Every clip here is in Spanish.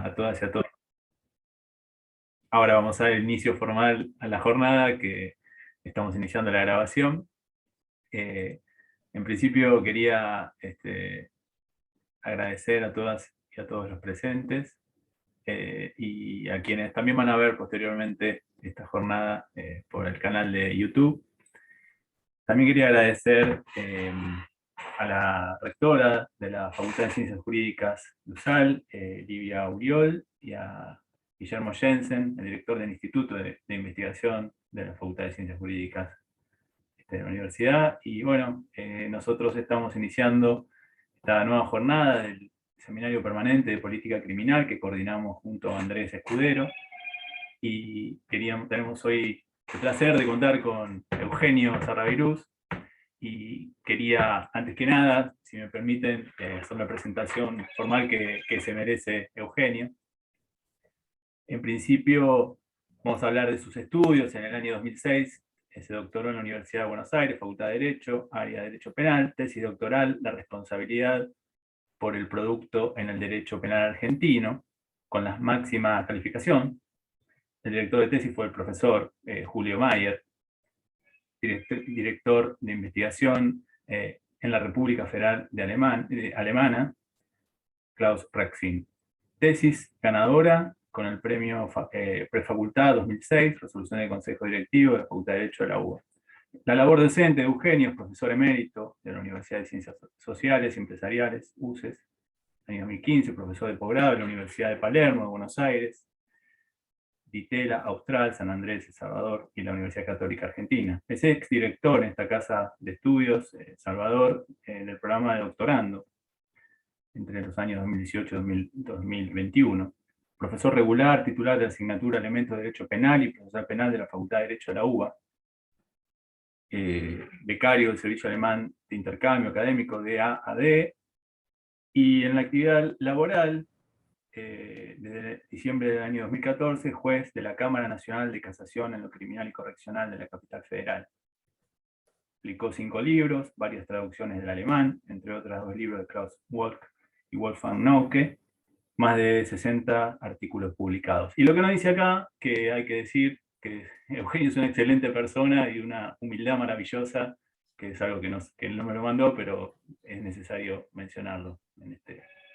a todas y a todos. Ahora vamos a dar el inicio formal a la jornada que estamos iniciando la grabación. En principio quería agradecer a todas y a todos los presentes y a quienes también van a ver posteriormente esta jornada por el canal de YouTube. También quería agradecer a la rectora de la Facultad de Ciencias Jurídicas de USAL, Livia Uriol, y a Guillermo Jensen, el director del Instituto de Investigación de la Facultad de Ciencias Jurídicas de la universidad. Y bueno, nosotros estamos iniciando esta nueva jornada del Seminario Permanente de Política Criminal que coordinamos junto a Andrés Escudero. Y tenemos hoy el placer de contar con Eugenio Sarravirús. Y quería, antes que nada, si me permiten, hacer la presentación formal que se merece Eugenio. En principio, vamos a hablar de sus estudios. En el año 2006 se doctoró en la Universidad de Buenos Aires, Facultad de Derecho, área de Derecho Penal, tesis doctoral, la responsabilidad por el producto en el derecho penal argentino, con la máxima calificación. El director de tesis fue el profesor Julio Mayer, director de investigación en la República Federal de Alemana, Klaus Rexin. Tesis ganadora con el premio Prefacultad 2006, resolución del Consejo Directivo de la Facultad de Derecho de la UBA. La labor docente de Eugenio, profesor emérito de la Universidad de Ciencias Sociales y Empresariales, UCES, año 2015, profesor de posgrado de la Universidad de Palermo, de Buenos Aires, Ditela, Austral, San Andrés, El Salvador y la Universidad Católica Argentina. Es exdirector en esta casa de estudios, Salvador, del programa de doctorando entre los años 2018 y 2021. Profesor regular, titular de la asignatura Elementos de Derecho Penal y profesor penal de la Facultad de Derecho de la UBA. Becario del Servicio Alemán de Intercambio Académico de AAD. Y en la actividad laboral, desde diciembre del año 2014, juez de la Cámara Nacional de Casación en lo Criminal y Correccional de la Capital Federal. Publicó 5 libros, varias traducciones del alemán, entre otras 2 libros de Klaus Wolff y Wolfgang Nauke, más de 60 artículos publicados. Y lo que nos dice acá, que hay que decir que Eugenio es una excelente persona y una humildad maravillosa, que es algo que él no me lo mandó, pero es necesario mencionarlo en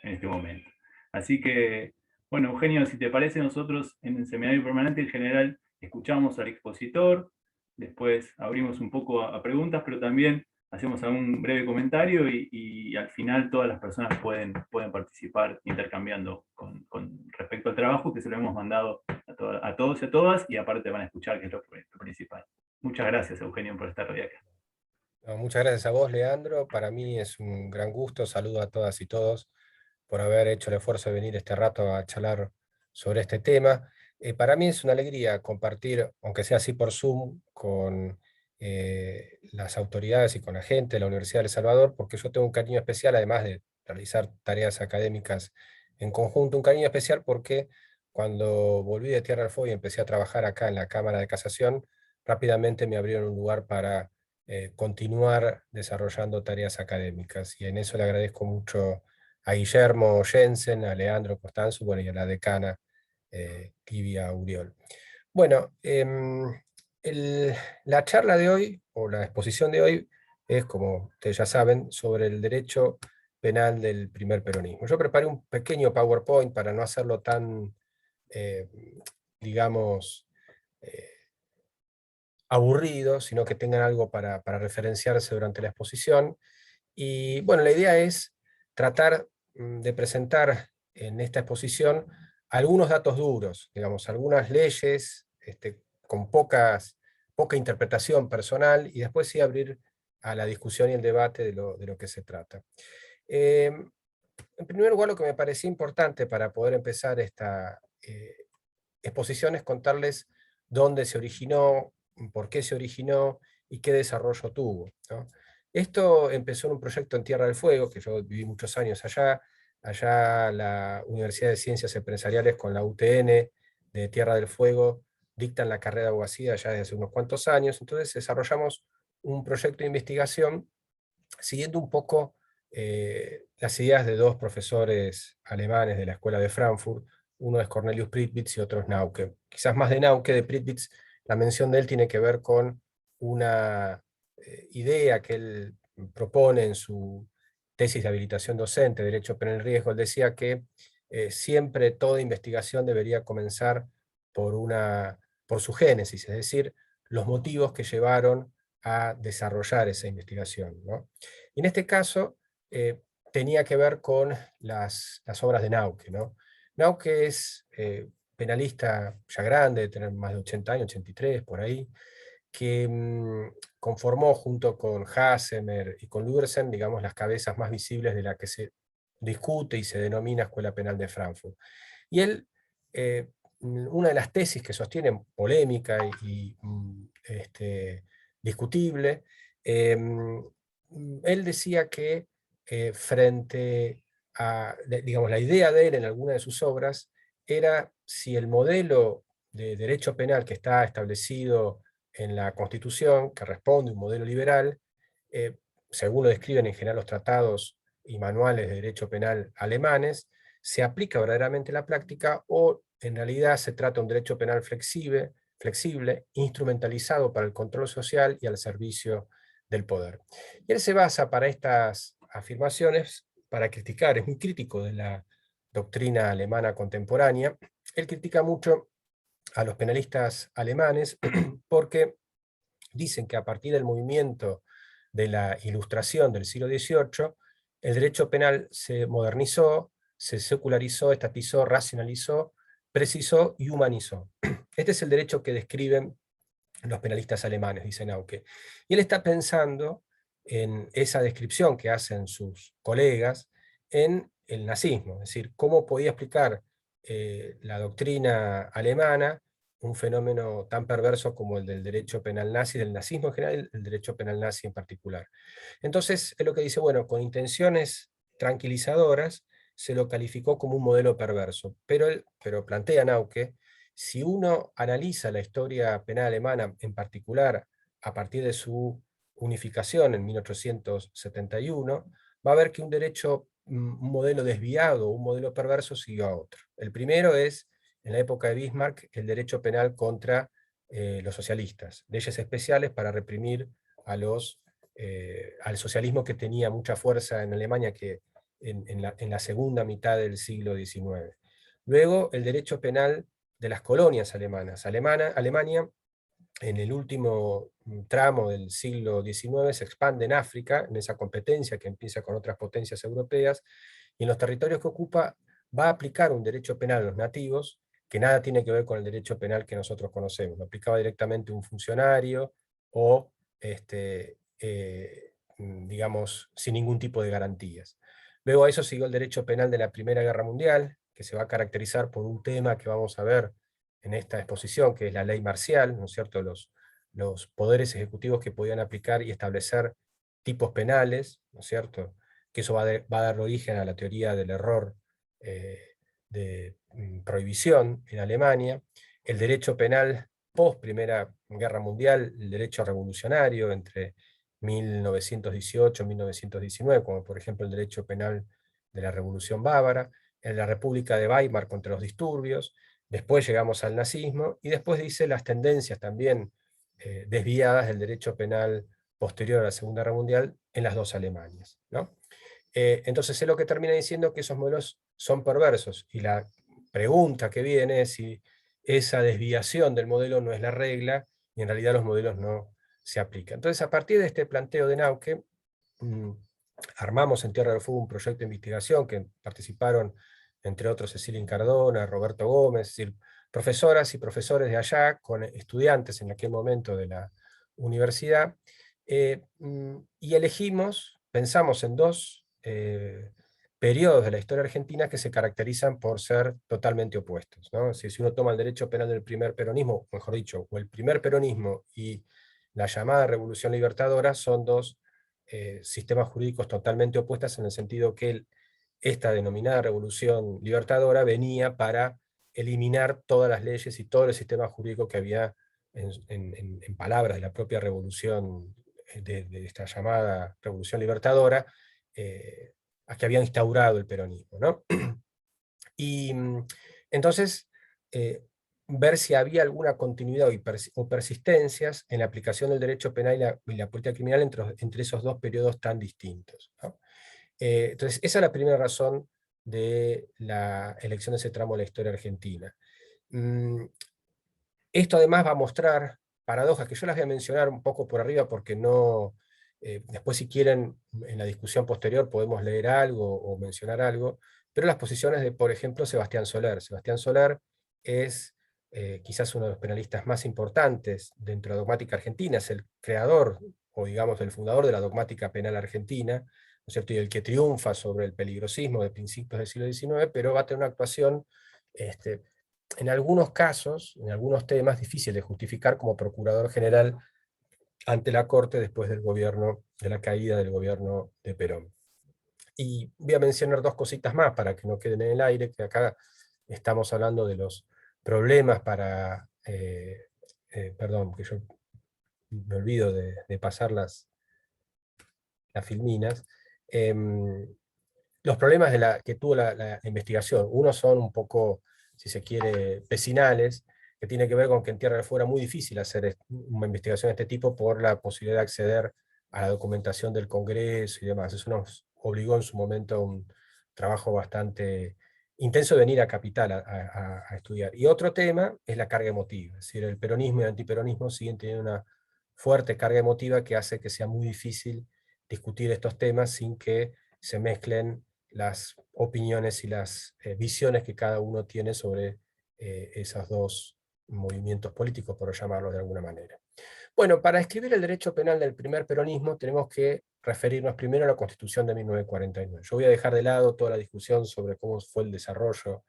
este momento. Así que, bueno, Eugenio, si te parece, nosotros en el Seminario Permanente en general escuchamos al expositor, después abrimos un poco a preguntas, pero también hacemos algún breve comentario y al final todas las personas pueden participar intercambiando con respecto al trabajo que se lo hemos mandado a todos y a todas, y aparte van a escuchar, que es lo principal. Muchas gracias, Eugenio, por estar hoy acá. No, muchas gracias a vos, Leandro. Para mí es un gran gusto. Saludo a todas y todos por haber hecho el esfuerzo de venir este rato a charlar sobre este tema. Para mí es una alegría compartir, aunque sea así por Zoom, con las autoridades y con la gente de la Universidad de El Salvador, porque yo tengo un cariño especial, además de realizar tareas académicas en conjunto, un cariño especial porque cuando volví de Tierra del Fuego y empecé a trabajar acá en la Cámara de Casación, rápidamente me abrieron un lugar para continuar desarrollando tareas académicas. Y en eso le agradezco mucho a Guillermo Jensen, a Leandro Costanzo, bueno, y a la decana Livia Uriol. Bueno, la charla de hoy, o la exposición de hoy, es, como ustedes ya saben, sobre el derecho penal del primer peronismo. Yo preparé un pequeño PowerPoint para no hacerlo tan, eh, digamos, eh, aburrido, sino que tengan algo para referenciarse durante la exposición. Y bueno, la idea es tratar de presentar en esta exposición algunos datos duros, digamos, algunas leyes con poca interpretación personal, y después sí abrir a la discusión y el debate de lo que se trata. En primer lugar, lo que me parecía importante para poder empezar esta exposición es contarles dónde se originó, por qué se originó y qué desarrollo tuvo, ¿no? Esto empezó en un proyecto en Tierra del Fuego, que yo viví muchos años allá. Allá la Universidad de Ciencias Empresariales con la UTN de Tierra del Fuego dictan la carrera de abogacía ya desde hace unos cuantos años. Entonces desarrollamos un proyecto de investigación siguiendo un poco las ideas de 2 profesores alemanes de la Escuela de Frankfurt, uno es Cornelius Prittwitz y otro es Nauke. Quizás más de Nauke. De Prittwitz, la mención de él tiene que ver con una idea que él propone en su tesis de habilitación docente, Derecho Penal en Riesgo. Él decía que siempre toda investigación debería comenzar por su génesis, es decir, los motivos que llevaron a desarrollar esa investigación, ¿no? Y en este caso tenía que ver con las obras de Nauke, ¿no? Nauke es penalista ya grande, de tener más de 80 años, 83 por ahí, que conformó junto con Hassemer y con Ludersen, digamos, las cabezas más visibles de la que se discute y se denomina Escuela Penal de Frankfurt. Y él, una de las tesis que sostiene, polémica y discutible, él decía que frente a, digamos, la idea de él en alguna de sus obras era si el modelo de derecho penal que está establecido en la Constitución, que responde a un modelo liberal, eh, según lo describen en general los tratados y manuales de derecho penal alemanes, se aplica verdaderamente la práctica o en realidad se trata de un derecho penal flexible, instrumentalizado para el control social y al servicio del poder. Y él se basa para estas afirmaciones, para criticar, es muy crítico de la doctrina alemana contemporánea. Él critica mucho a los penalistas alemanes porque dicen que a partir del movimiento de la Ilustración del siglo XVIII, el derecho penal se modernizó, se secularizó, estatizó, racionalizó, precisó y humanizó. Este es el derecho que describen los penalistas alemanes, dice Nauke. Y él está pensando en esa descripción que hacen sus colegas en el nazismo, es decir, cómo podía explicar la doctrina alemana un fenómeno tan perverso como el del derecho penal nazi, del nazismo en general, el derecho penal nazi en particular. Entonces, es lo que dice, bueno, con intenciones tranquilizadoras, se lo calificó como un modelo perverso, pero plantea Nauke, si uno analiza la historia penal alemana, en particular a partir de su unificación en 1871, va a ver que un modelo desviado, un modelo perverso siguió a otro. El primero es, en la época de Bismarck, el derecho penal contra los socialistas, leyes especiales para reprimir al socialismo que tenía mucha fuerza en Alemania en la segunda mitad del siglo XIX. Luego, el derecho penal de las colonias alemanas. Alemania, en el último tramo del siglo XIX, se expande en África, en esa competencia que empieza con otras potencias europeas, y en los territorios que ocupa va a aplicar un derecho penal a los nativos que nada tiene que ver con el derecho penal que nosotros conocemos. Lo aplicaba directamente un funcionario o, digamos, sin ningún tipo de garantías. Luego a eso siguió el derecho penal de la Primera Guerra Mundial, que se va a caracterizar por un tema que vamos a ver en esta exposición, que es la ley marcial, ¿no es cierto? Los poderes ejecutivos que podían aplicar y establecer tipos penales, ¿no es cierto? Que eso va a dar origen a la teoría del error de prohibición en Alemania. El derecho penal post Primera Guerra Mundial, el derecho revolucionario entre 1918 y 1919, como por ejemplo el derecho penal de la Revolución Bávara, en la República de Weimar contra los disturbios, después llegamos al nazismo, y después dice las tendencias también desviadas del derecho penal posterior a la Segunda Guerra Mundial en las dos Alemanias, ¿no? Entonces es lo que termina diciendo que esos modelos son perversos, y la pregunta que viene es si esa desviación del modelo no es la regla, y en realidad los modelos no se aplican. Entonces, a partir de este planteo de Nauke, mmm, armamos en Tierra del Fuego un proyecto de investigación que participaron, entre otros, Cecilia Incardona, Roberto Gómez, es decir, profesoras y profesores de allá, con estudiantes en aquel momento de la universidad, y pensamos en dos periodos de la historia argentina que se caracterizan por ser totalmente opuestos, ¿no? Si uno toma el derecho penal del primer peronismo, mejor dicho, o el primer peronismo y la llamada Revolución Libertadora, son dos sistemas jurídicos totalmente opuestos, en el sentido que esta denominada Revolución Libertadora venía para eliminar todas las leyes y todo el sistema jurídico que había, en palabras de la propia revolución, de esta llamada Revolución Libertadora, a que había instaurado el peronismo, ¿no? Y Entonces, ver si había alguna continuidad o persistencias en la aplicación del derecho penal y la política criminal entre esos dos periodos tan distintos, ¿no? Entonces, esa es la primera razón de la elección de ese tramo de la historia argentina. Esto además va a mostrar paradojas que yo las voy a mencionar un poco por arriba porque no, después si quieren en la discusión posterior podemos leer algo o mencionar algo, pero las posiciones de, por ejemplo, Sebastián Soler. Sebastián Soler es quizás uno de los penalistas más importantes dentro de la dogmática argentina, es el creador o digamos el fundador de la dogmática penal argentina, ¿no es cierto? Y el que triunfa sobre el peligrosismo de principios del siglo XIX, pero va a tener una actuación en algunos casos, en algunos temas, difícil de justificar como procurador general ante la Corte después del gobierno, de la caída del gobierno de Perón. Y voy a mencionar dos cositas más para que no queden en el aire, que acá estamos hablando de los problemas para, perdón, que yo me olvido de pasar las filminas, los problemas que tuvo la investigación. Uno son un poco, si se quiere, vecinales, que tiene que ver con que en Tierra del Fuego era muy difícil hacer una investigación de este tipo por la posibilidad de acceder a la documentación del Congreso y demás. Eso nos obligó en su momento a un trabajo bastante intenso de venir a Capital a estudiar. Y otro tema es la carga emotiva, es decir, el peronismo y el antiperonismo siguen teniendo una fuerte carga emotiva que hace que sea muy difícil discutir estos temas sin que se mezclen las opiniones y las visiones que cada uno tiene sobre esos dos movimientos políticos, por llamarlo de alguna manera. Bueno, para escribir el derecho penal del primer peronismo tenemos que referirnos primero a la Constitución de 1949. Yo voy a dejar de lado toda la discusión sobre cómo fue el desarrollo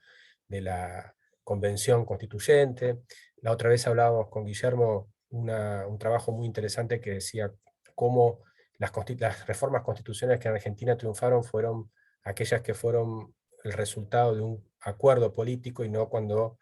de la Convención Constituyente. La otra vez hablábamos con Guillermo un trabajo muy interesante que decía cómo las reformas constitucionales que en Argentina triunfaron fueron aquellas que fueron el resultado de un acuerdo político y no cuando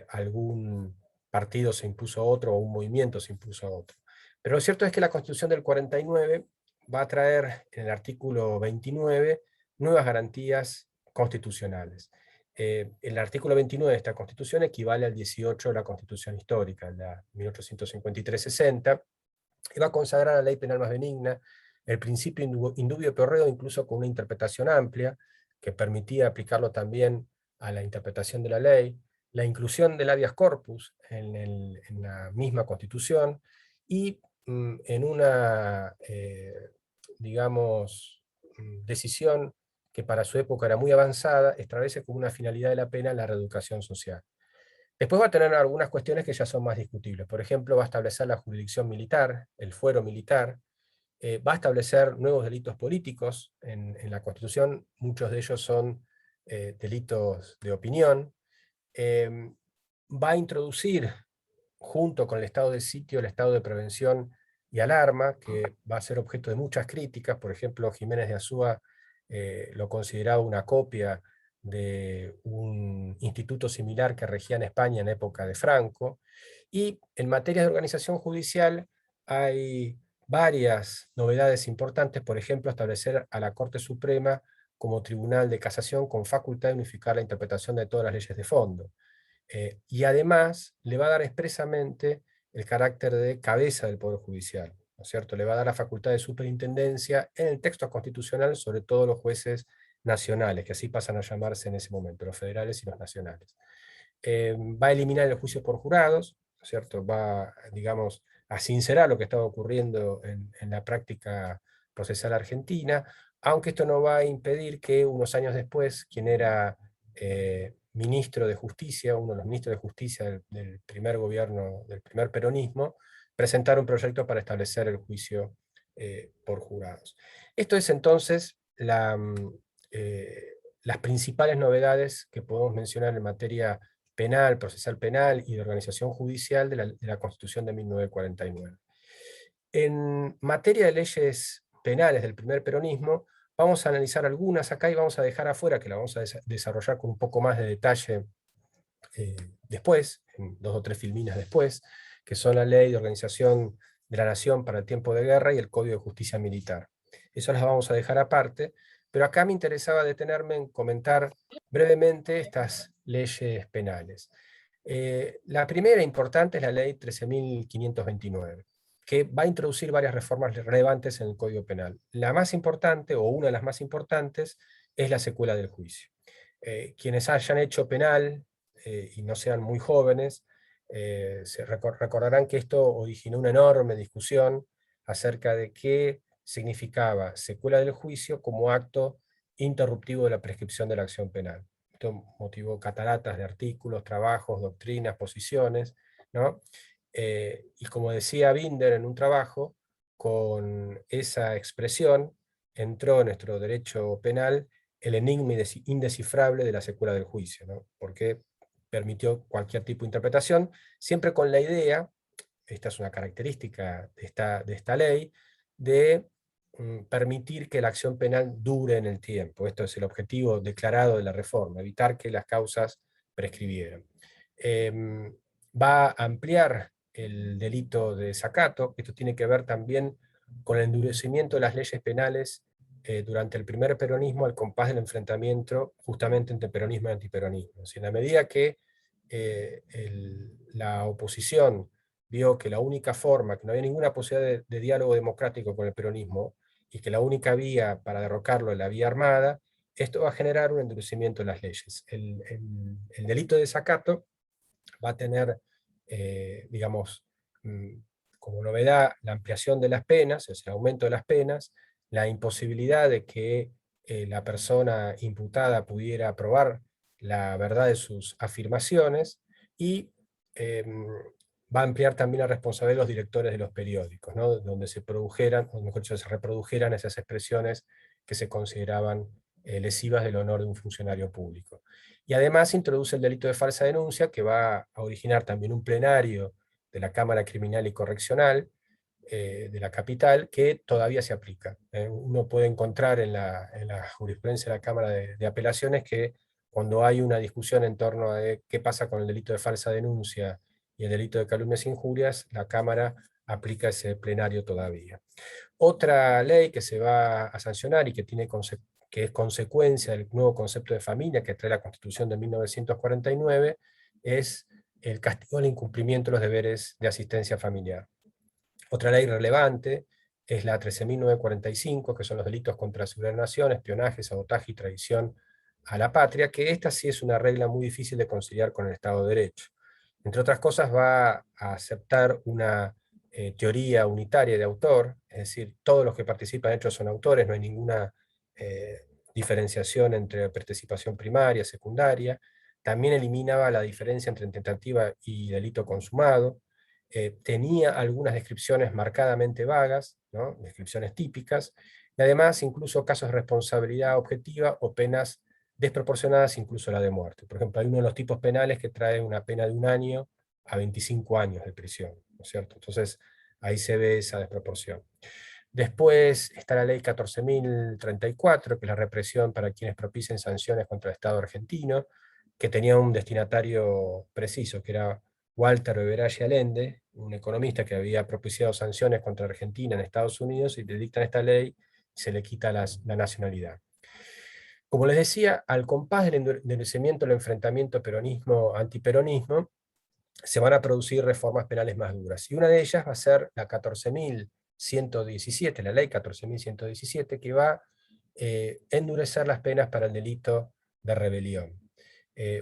algún partido se impuso a otro o un movimiento se impuso a otro. Pero lo cierto es que la Constitución del 49 va a traer en el artículo 29 nuevas garantías constitucionales. El artículo 29 de esta Constitución equivale al 18 de la Constitución histórica, la 1853-60, y va a consagrar la ley penal más benigna, el principio indubio pro reo, incluso con una interpretación amplia, que permitía aplicarlo también a la interpretación de la ley, la inclusión del habeas corpus en la misma Constitución, y en una, digamos, decisión que para su época era muy avanzada, establece como una finalidad de la pena la reeducación social. Después va a tener algunas cuestiones que ya son más discutibles. Por ejemplo, va a establecer la jurisdicción militar, el fuero militar, va a establecer nuevos delitos políticos en la Constitución, muchos de ellos son delitos de opinión. Va a introducir, junto con el estado de sitio, el estado de prevención y alarma, que va a ser objeto de muchas críticas. Por ejemplo, Jiménez de Azúa lo consideraba una copia de un instituto similar que regía en España en época de Franco. Y en materia de organización judicial hay varias novedades importantes, por ejemplo, establecer a la Corte Suprema como tribunal de casación con facultad de unificar la interpretación de todas las leyes de fondo. Y además le va a dar expresamente el carácter de cabeza del Poder Judicial, ¿no es cierto? Le va a dar la facultad de superintendencia en el texto constitucional sobre todos los jueces nacionales, que así pasan a llamarse en ese momento, los federales y los nacionales. Va a eliminar el juicio por jurados, ¿no es cierto? Va, digamos, a sincerar lo que estaba ocurriendo en la práctica procesal argentina, aunque esto no va a impedir que unos años después, quien era ministro de Justicia, uno de los ministros de Justicia del primer gobierno, del primer peronismo, presentara un proyecto para establecer el juicio por jurados. Esto es entonces las principales novedades que podemos mencionar en materia penal, procesal penal y de organización judicial de la Constitución de 1949. En materia de leyes penales del primer peronismo, vamos a analizar algunas acá y vamos a dejar afuera, que la vamos a desarrollar con un poco más de detalle después, en 2 o 3 filminas después, que son la Ley de Organización de la Nación para el Tiempo de Guerra y el Código de Justicia Militar. Eso las vamos a dejar aparte, pero acá me interesaba detenerme en comentar brevemente estas leyes penales. La primera importante es la ley 13.529, que va a introducir varias reformas relevantes en el Código Penal. La más importante, o una de las más importantes, es la secuela del juicio. Quienes hayan hecho penal y no sean muy jóvenes, recordarán que esto originó una enorme discusión acerca de qué significaba secuela del juicio como acto interruptivo de la prescripción de la acción penal. Esto motivó cataratas de artículos, trabajos, doctrinas, posiciones, ¿no? Y como decía Binder en un trabajo, con esa expresión entró en nuestro derecho penal el enigma indescifrable de la secuela del juicio, ¿no? Porque permitió cualquier tipo de interpretación, siempre con la idea, esta es una característica de esta ley, de permitir que la acción penal dure en el tiempo. Esto es el objetivo declarado de la reforma, evitar que las causas prescribieran. Va a ampliar el delito de desacato. Esto tiene que ver también con el endurecimiento de las leyes penales durante el primer peronismo al compás del enfrentamiento justamente entre peronismo y antiperonismo. En la medida que la oposición vio que la única forma, que no había ninguna posibilidad de diálogo democrático con el peronismo, y que la única vía para derrocarlo es la vía armada, esto va a generar un endurecimiento de las leyes. El delito de desacato va a tener, digamos, como novedad la ampliación de las penas, es el aumento de las penas, la imposibilidad de que la persona imputada pudiera probar la verdad de sus afirmaciones, y va a ampliar también la responsabilidad de los directores de los periódicos, ¿no? Donde se produjeran, o mejor dicho, se reprodujeran esas expresiones que se consideraban lesivas del honor de un funcionario público. Y además introduce el delito de falsa denuncia, que va a originar también un plenario de la Cámara Criminal y Correccional de la capital, que todavía se aplica. Uno puede encontrar en la jurisprudencia de la Cámara de Apelaciones que cuando hay una discusión en torno a qué pasa con el delito de falsa denuncia y el delito de calumnias e injurias, la Cámara aplica ese plenario todavía. Otra ley que se va a sancionar y que que es consecuencia del nuevo concepto de familia que trae la Constitución de 1949, es el castigo al incumplimiento de los deberes de asistencia familiar. Otra ley relevante es la 13.945, que son los delitos contra la seguridad de la nación, espionaje, sabotaje y traición a la patria, que esta sí es una regla muy difícil de conciliar con el Estado de Derecho. Entre otras cosas, va a aceptar una teoría unitaria de autor, es decir, todos los que participan en hechos son autores, no hay ninguna diferenciación entre participación primaria, secundaria. También eliminaba la diferencia entre tentativa y delito consumado. Tenía algunas descripciones marcadamente vagas, ¿no? Descripciones típicas, y además incluso casos de responsabilidad objetiva o penas desproporcionadas, incluso la de muerte. Por ejemplo, hay uno de los tipos penales que trae una pena de 1 año a 25 años de prisión, ¿no es cierto? Entonces, ahí se ve esa desproporción. Después está la ley 14.034, que es la represión para quienes propicien sanciones contra el Estado argentino, que tenía un destinatario preciso, que era Walter Beberaggi Allende, un economista que había propiciado sanciones contra Argentina en Estados Unidos, y le dictan esta ley y se le quita la nacionalidad. Como les decía, al compás del endurecimiento del enfrentamiento peronismo-antiperonismo, se van a producir reformas penales más duras. Y una de ellas va a ser la 14.117, la ley 14.117, que va a endurecer las penas para el delito de rebelión.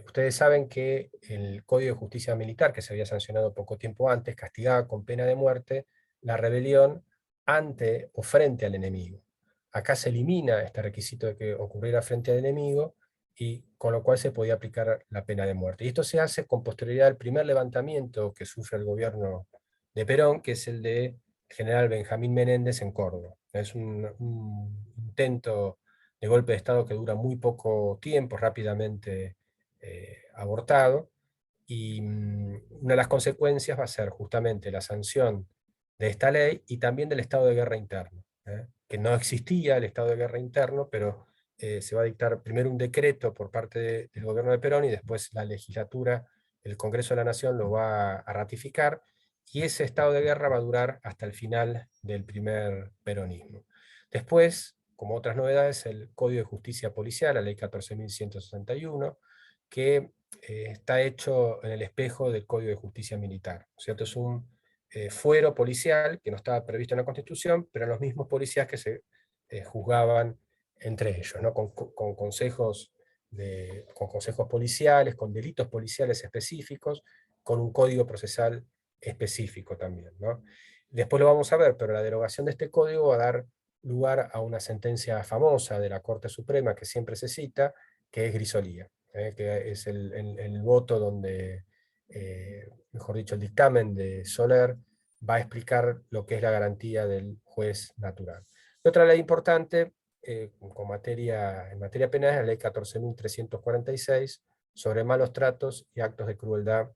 Ustedes saben que el Código de Justicia Militar, que se había sancionado poco tiempo antes, castigaba con pena de muerte la rebelión ante o frente al enemigo. Acá se elimina este requisito de que ocurriera frente al enemigo, y con lo cual se podía aplicar la pena de muerte. Y esto se hace con posterioridad al primer levantamiento que sufre el gobierno de Perón, que es el de general Benjamín Menéndez en Córdoba. Es un intento de golpe de Estado que dura muy poco tiempo, rápidamente abortado, y una de las consecuencias va a ser justamente la sanción de esta ley y también del estado de guerra interno, que no existía el estado de guerra interno, pero se va a dictar primero un decreto por parte del gobierno de Perón, y después la legislatura, el Congreso de la Nación lo va a ratificar, y ese estado de guerra va a durar hasta el final del primer peronismo. Después, como otras novedades, el Código de Justicia Policial, la ley 14.161, que está hecho en el espejo del Código de Justicia Militar, ¿cierto? Es un fuero policial que no estaba previsto en la Constitución, pero los mismos policías que se juzgaban entre ellos, ¿no? Con consejos con consejos policiales, con delitos policiales específicos, con un código procesal específico también, ¿no? Después lo vamos a ver, pero la derogación de este código va a dar lugar a una sentencia famosa de la Corte Suprema que siempre se cita, que es Grisolía, que es el voto donde, mejor dicho, el dictamen de Soler va a explicar lo que es la garantía del juez natural. Y otra ley importante en materia penal es la ley 14.346 sobre malos tratos y actos de crueldad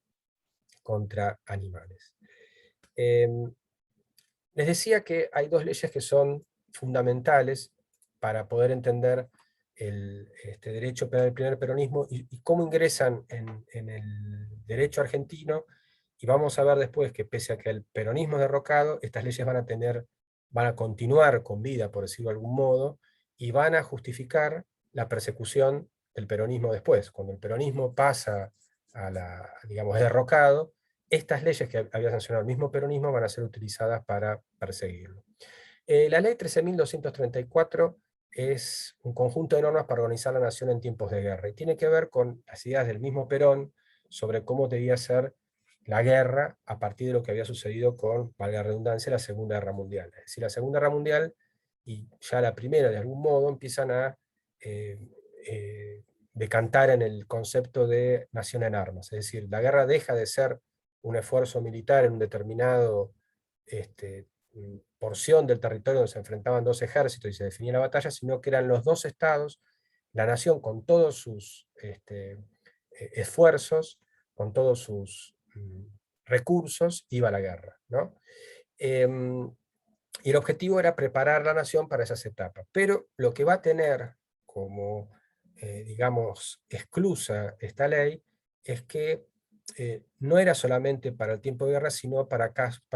contra animales. Les decía que hay dos leyes que son fundamentales para poder entender este derecho penal del primer peronismo y cómo ingresan en el derecho argentino, y vamos a ver después que pese a que el peronismo es derrocado, estas leyes van a continuar con vida, por decirlo de algún modo, y van a justificar la persecución del peronismo después. Cuando el peronismo pasa digamos, es derrocado, estas leyes que había sancionado el mismo peronismo van a ser utilizadas para perseguirlo. La ley 13.234 es un conjunto de normas para organizar la nación en tiempos de guerra, y tiene que ver con las ideas del mismo Perón sobre cómo debía ser la guerra a partir de lo que había sucedido con, valga la redundancia, la Segunda Guerra Mundial. Es decir, la Segunda Guerra Mundial y ya la primera de algún modo empiezan a decantar en el concepto de nación en armas, es decir, la guerra deja de ser un esfuerzo militar en un determinado porción del territorio donde se enfrentaban dos ejércitos y se definía la batalla, sino que eran los dos estados, la nación con todos sus esfuerzos, con todos sus recursos, iba a la guerra, ¿no? Y el objetivo era preparar la nación para esas etapas. Pero lo que va a tener como, digamos, exclusa esta ley es que no era solamente para el tiempo de guerra, sino para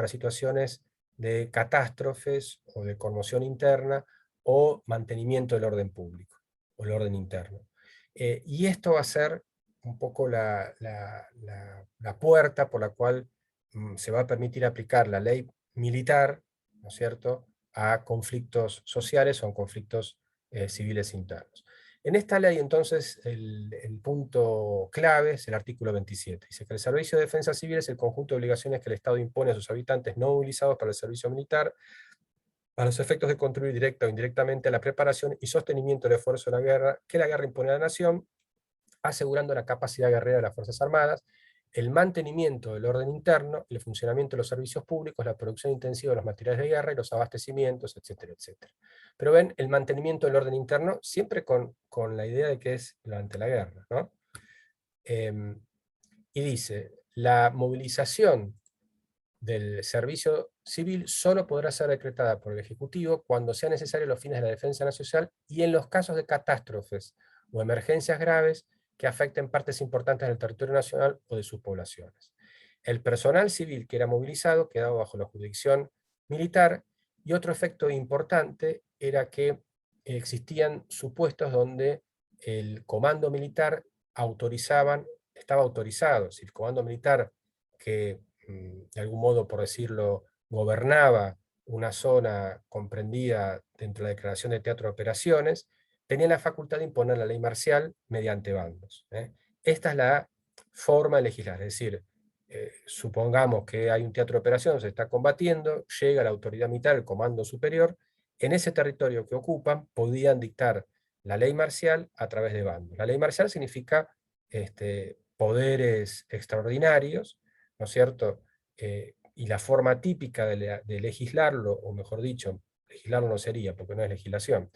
situaciones de catástrofes o de conmoción interna o mantenimiento del orden público o el orden interno. Y esto va a ser un poco la puerta por la cual se va a permitir aplicar la ley militar, ¿no es cierto?, a conflictos sociales o a conflictos civiles internos. En esta ley, entonces, el punto clave es el artículo 27. Dice que el servicio de defensa civil es el conjunto de obligaciones que el Estado impone a sus habitantes no movilizados para el servicio militar, para los efectos de contribuir directa o indirectamente a la preparación y sostenimiento del esfuerzo de la guerra que la guerra impone a la nación, asegurando la capacidad guerrera de las Fuerzas Armadas, el mantenimiento del orden interno, el funcionamiento de los servicios públicos, la producción intensiva de los materiales de guerra y los abastecimientos, etcétera, etcétera. Pero ven, el mantenimiento del orden interno siempre con la idea de que es durante la guerra, ¿no? Y dice, la movilización del servicio civil solo podrá ser decretada por el Ejecutivo cuando sea necesario a los fines de la defensa nacional y en los casos de catástrofes o emergencias graves que afecten partes importantes del territorio nacional o de sus poblaciones. El personal civil que era movilizado quedaba bajo la jurisdicción militar, y otro efecto importante era que existían supuestos donde el comando militar estaba autorizado, si el comando militar que de algún modo, por decirlo, gobernaba una zona comprendida dentro de la declaración de teatro de operaciones, tenía la facultad de imponer la ley marcial mediante bandos. Esta es la forma de legislar, es decir, supongamos que hay un teatro de operaciones, se está combatiendo, llega la autoridad militar, el comando superior, en ese territorio que ocupan podían dictar la ley marcial a través de bandos. La ley marcial significa poderes extraordinarios, ¿no es cierto? Y la forma típica de legislarlo, o mejor dicho, legislarlo no sería, porque no es legislación,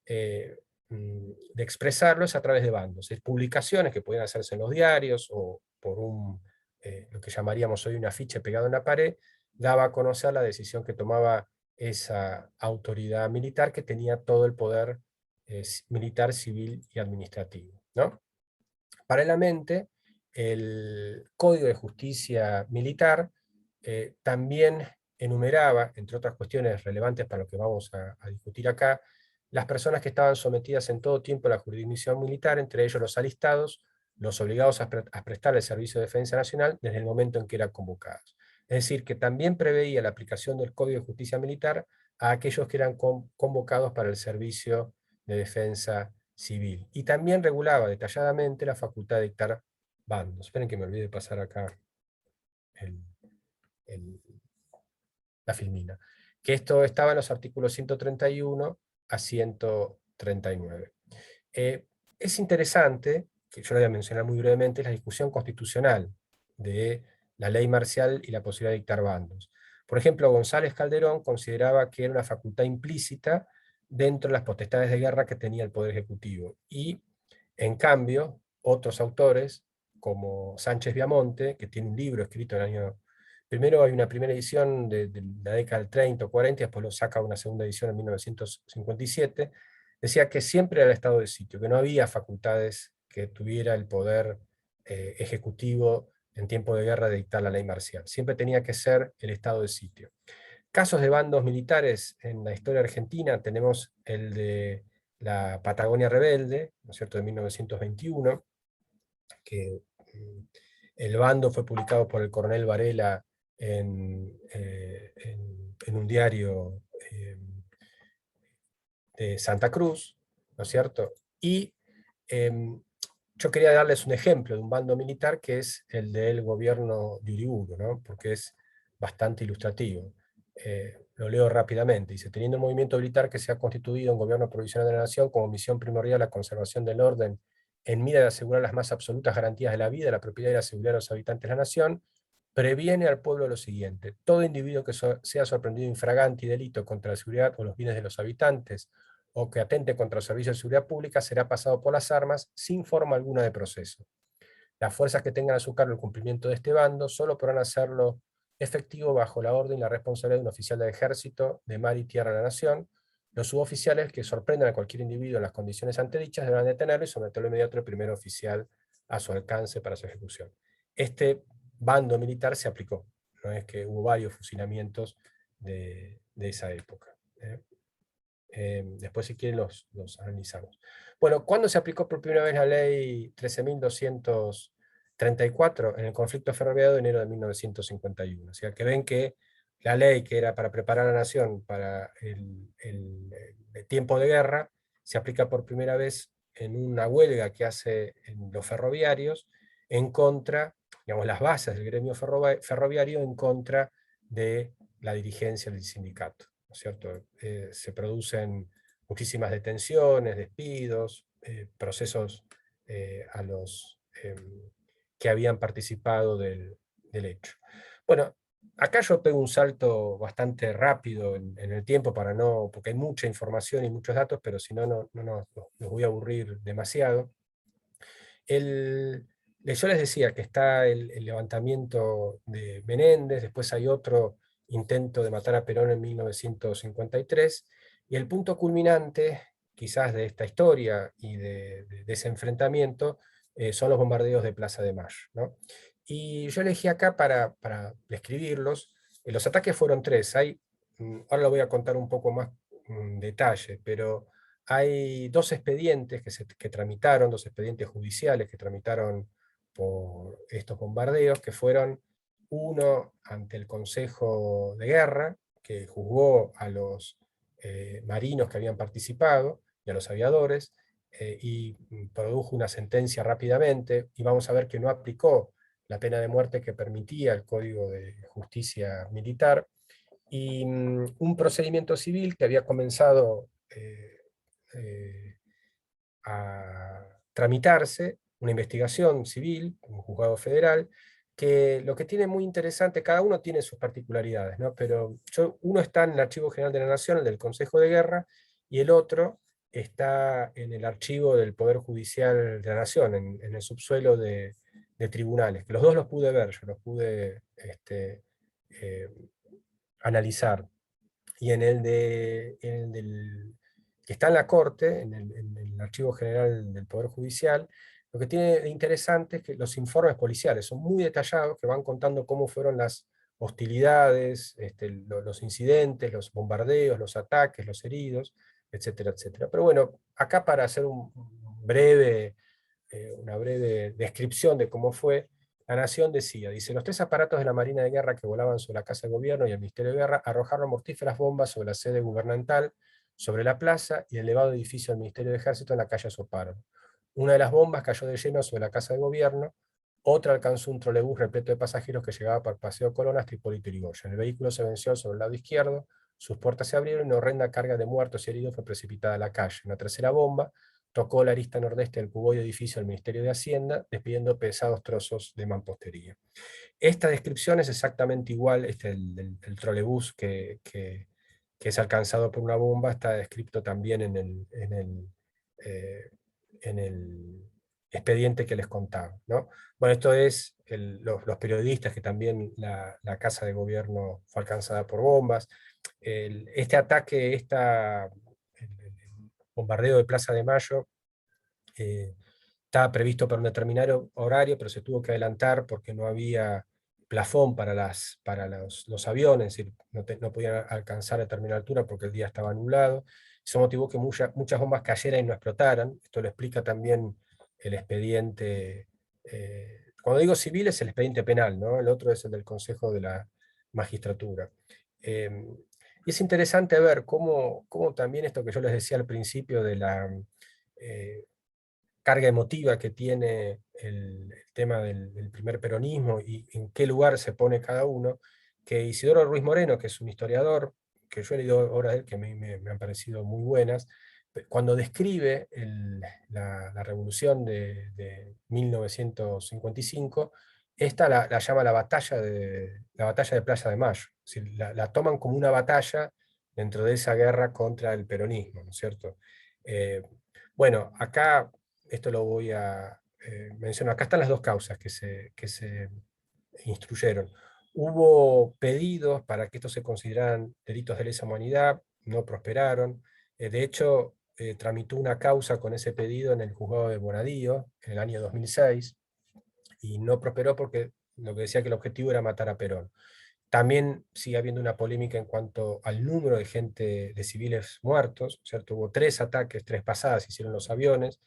de expresarlo es a través de bandos, es publicaciones que pueden hacerse en los diarios, o por lo que llamaríamos hoy un afiche pegado en la pared, daba a conocer la decisión que tomaba esa autoridad militar que tenía todo el poder militar, civil y administrativo, ¿no? Paralelamente, el Código de Justicia Militar también enumeraba, entre otras cuestiones relevantes para lo que vamos a discutir acá, las personas que estaban sometidas en todo tiempo a la jurisdicción militar, entre ellos los alistados los obligados a prestar el servicio de defensa nacional desde el momento en que eran convocados. Es decir, que también preveía la aplicación del Código de Justicia Militar a aquellos que eran convocados para el servicio de defensa civil. Y también regulaba detalladamente la facultad de dictar bandos. Esperen que me olvide pasar acá el, el, la filmina. Que esto estaba en los artículos 131 a 139. Es interesante, que yo lo voy a mencionar muy brevemente, la discusión constitucional de la ley marcial y la posibilidad de dictar bandos. Por ejemplo, González Calderón consideraba que era una facultad implícita dentro de las potestades de guerra que tenía el Poder Ejecutivo. Y, en cambio, otros autores, como Sánchez Viamonte, que tiene un libro escrito en el año... Primero hay una primera edición de la década del 30 o 40, y después lo saca una segunda edición en 1957, decía que siempre era el estado de sitio, que no había facultades que tuviera el poder ejecutivo en tiempo de guerra de dictar la ley marcial. Siempre tenía que ser el estado de sitio. Casos de bandos militares en la historia argentina, tenemos el de la Patagonia Rebelde, ¿no es cierto?, de 1921, que el bando fue publicado por el coronel Varela en un diario de Santa Cruz, ¿no es cierto? Y yo quería darles un ejemplo de un bando militar que es el del gobierno de Uriburu, ¿no? Porque es bastante ilustrativo. Lo leo rápidamente. Dice: teniendo el movimiento militar que se ha constituido en gobierno provisional de la nación como misión primordial la conservación del orden en mira de asegurar las más absolutas garantías de la vida, la propiedad y la seguridad de los habitantes de la nación, previene al pueblo lo siguiente: todo individuo que sea sorprendido infraganti delito contra la seguridad o los bienes de los habitantes, o que atente contra los servicios de seguridad pública, será pasado por las armas sin forma alguna de proceso. Las fuerzas que tengan a su cargo el cumplimiento de este bando solo podrán hacerlo efectivo bajo la orden y la responsabilidad de un oficial del ejército, de mar y tierra de la nación. Los suboficiales que sorprendan a cualquier individuo en las condiciones antedichas deberán detenerlo y someterlo inmediato al primer oficial a su alcance para su ejecución. Este bando militar se aplicó, no es que hubo varios fusilamientos de esa época. Después, si quieren, los analizamos. Bueno, ¿cuándo se aplicó por primera vez la ley 13.234? En el conflicto ferroviario de enero de 1951. O sea, que ven que la ley que era para preparar a la nación para el tiempo de guerra, se aplica por primera vez en una huelga que hace en los ferroviarios en contra, digamos, las bases del gremio ferroviario en contra de la dirigencia del sindicato. ¿No es cierto? Se producen muchísimas detenciones, despidos, procesos a los que habían participado del hecho. Bueno, acá yo pego un salto bastante rápido en el tiempo para no, porque hay mucha información y muchos datos, pero si no, no los voy a aburrir demasiado. Yo les decía que está el levantamiento de Menéndez, después hay otro intento de matar a Perón en 1953, y el punto culminante, quizás, de esta historia y de ese enfrentamiento, son los bombardeos de Plaza de Mayo, ¿no? Y yo elegí acá para describirlos. Los ataques fueron tres. Ahora lo voy a contar un poco más detalle, pero hay dos expedientes que tramitaron, dos expedientes judiciales que tramitaron por estos bombardeos, que fueron uno ante el Consejo de Guerra, que juzgó a los marinos que habían participado y a los aviadores, y produjo una sentencia rápidamente, y vamos a ver que no aplicó la pena de muerte que permitía el Código de Justicia Militar, y un procedimiento civil que había comenzado a tramitarse, una investigación civil, un juzgado federal, que lo que tiene muy interesante, cada uno tiene sus particularidades, ¿no? Pero uno está en el Archivo General de la Nación, el del Consejo de Guerra, y el otro está en el archivo del Poder Judicial de la Nación, en el subsuelo de tribunales, que los dos los pude ver, yo los pude eh, analizar. Y que está en la Corte, en el Archivo General del Poder Judicial, lo que tiene de interesante es que los informes policiales son muy detallados, que van contando cómo fueron las hostilidades, los incidentes, los bombardeos, los ataques, los heridos, etcétera, etcétera. Pero bueno, acá, para hacer un breve una breve descripción de cómo fue. La Nación decía, dice, los 3 aparatos de la Marina de Guerra que volaban sobre la Casa de Gobierno y el Ministerio de Guerra arrojaron mortíferas bombas sobre la sede gubernamental, sobre la plaza y el elevado edificio del Ministerio de Ejército en la calle Soparo. Una de las bombas cayó de lleno sobre la Casa de Gobierno, otra alcanzó un trolebús repleto de pasajeros que llegaba por Paseo Colón hasta Hipólito Yrigoyen. El vehículo se venció sobre el lado izquierdo, sus puertas se abrieron y una horrenda carga de muertos y heridos fue precipitada a la calle. Una tercera bomba tocó la arista nordeste del cuboide edificio del Ministerio de Hacienda, despidiendo pesados trozos de mampostería. Esta descripción es exactamente igual, el trolebús que es alcanzado por una bomba, está descrito también eh, en el expediente que les contaba, ¿no? Bueno, esto es los periodistas, que también la Casa de Gobierno fue alcanzada por bombas. Este ataque, el bombardeo de Plaza de Mayo, estaba previsto para un determinado horario, pero se tuvo que adelantar porque no había plafón para los aviones, es decir, no podían alcanzar a determinada altura porque el día estaba nublado. Eso motivó que muchas bombas cayeran y no explotaran. Esto lo explica también el expediente. Cuando digo civil es el expediente penal, ¿no? El otro es el del Consejo de la Magistratura. Y es interesante ver cómo también esto que yo les decía al principio de la carga emotiva que tiene el tema del primer peronismo y en qué lugar se pone cada uno, que Isidoro Ruiz Moreno, que es un historiador, que yo he leído obras de él que me han parecido muy buenas, cuando describe la revolución de 1955, esta la llama la batalla de Plaza de Mayo. Es decir, la toman como una batalla dentro de esa guerra contra el peronismo, ¿no es cierto? Bueno, acá esto lo voy a mencionar. Acá están las 2 causas que se instruyeron. Hubo pedidos para que estos se consideraran delitos de lesa humanidad, no prosperaron. De hecho, tramitó una causa con ese pedido en el juzgado de Bonadío en el año 2006 y no prosperó porque lo que decía que el objetivo era matar a Perón. También sigue habiendo una polémica en cuanto al número de gente, de civiles muertos, ¿cierto? Hubo 3 ataques, 3 pasadas hicieron los aviones.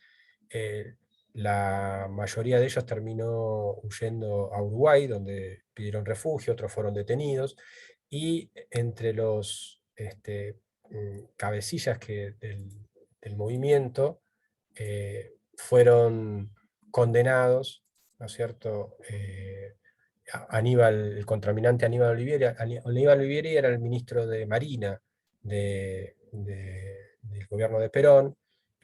eh, la mayoría de ellos terminó huyendo a Uruguay, donde pidieron refugio, otros fueron detenidos, y entre los cabecillas del movimiento fueron condenados, ¿no es cierto? Aníbal, el contraminante Aníbal Olivieri. Aníbal Olivieri era el ministro de Marina del gobierno de Perón.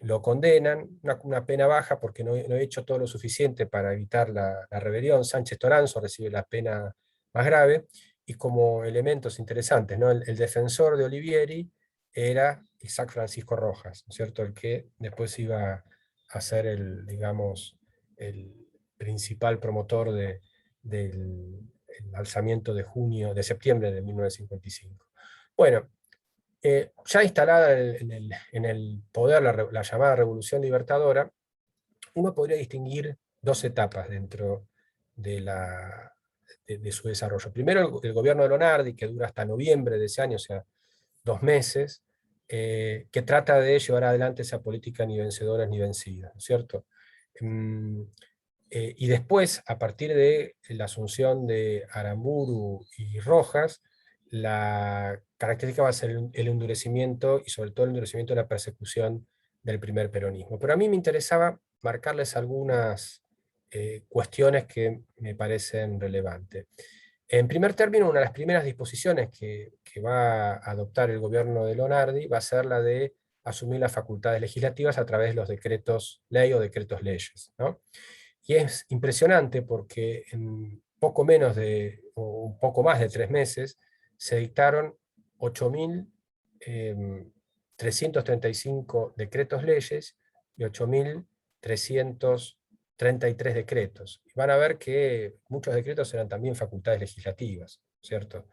Lo condenan, una pena baja porque no he hecho todo lo suficiente para evitar la rebelión. Sánchez Toranzo recibe la pena más grave, y como elementos interesantes, ¿no? El defensor de Olivieri era Isaac Francisco Rojas, ¿no es cierto? El que después iba a ser digamos, el principal promotor del alzamiento de septiembre de 1955. Bueno, ya instalada en el poder la llamada Revolución Libertadora, uno podría distinguir 2 etapas dentro de su desarrollo. Primero, el gobierno de Lonardi, que dura hasta noviembre de ese año, o sea, 2 meses, que trata de llevar adelante esa política ni vencedora ni vencida, ¿no es cierto? Mm, y después, a partir de la asunción de Aramburu y Rojas, la característica va a ser el endurecimiento y sobre todo el endurecimiento de la persecución del primer peronismo. Pero a mí me interesaba marcarles algunas cuestiones que me parecen relevantes. En primer término, una de las primeras disposiciones que va a adoptar el gobierno de Lonardi va a ser la de asumir las facultades legislativas a través de los decretos ley o decretos leyes, ¿no? Y es impresionante porque en poco menos o un poco más de 3 meses, se dictaron 8.335 decretos leyes y 8.333 decretos. Y van a ver que muchos decretos eran también facultades legislativas, ¿cierto?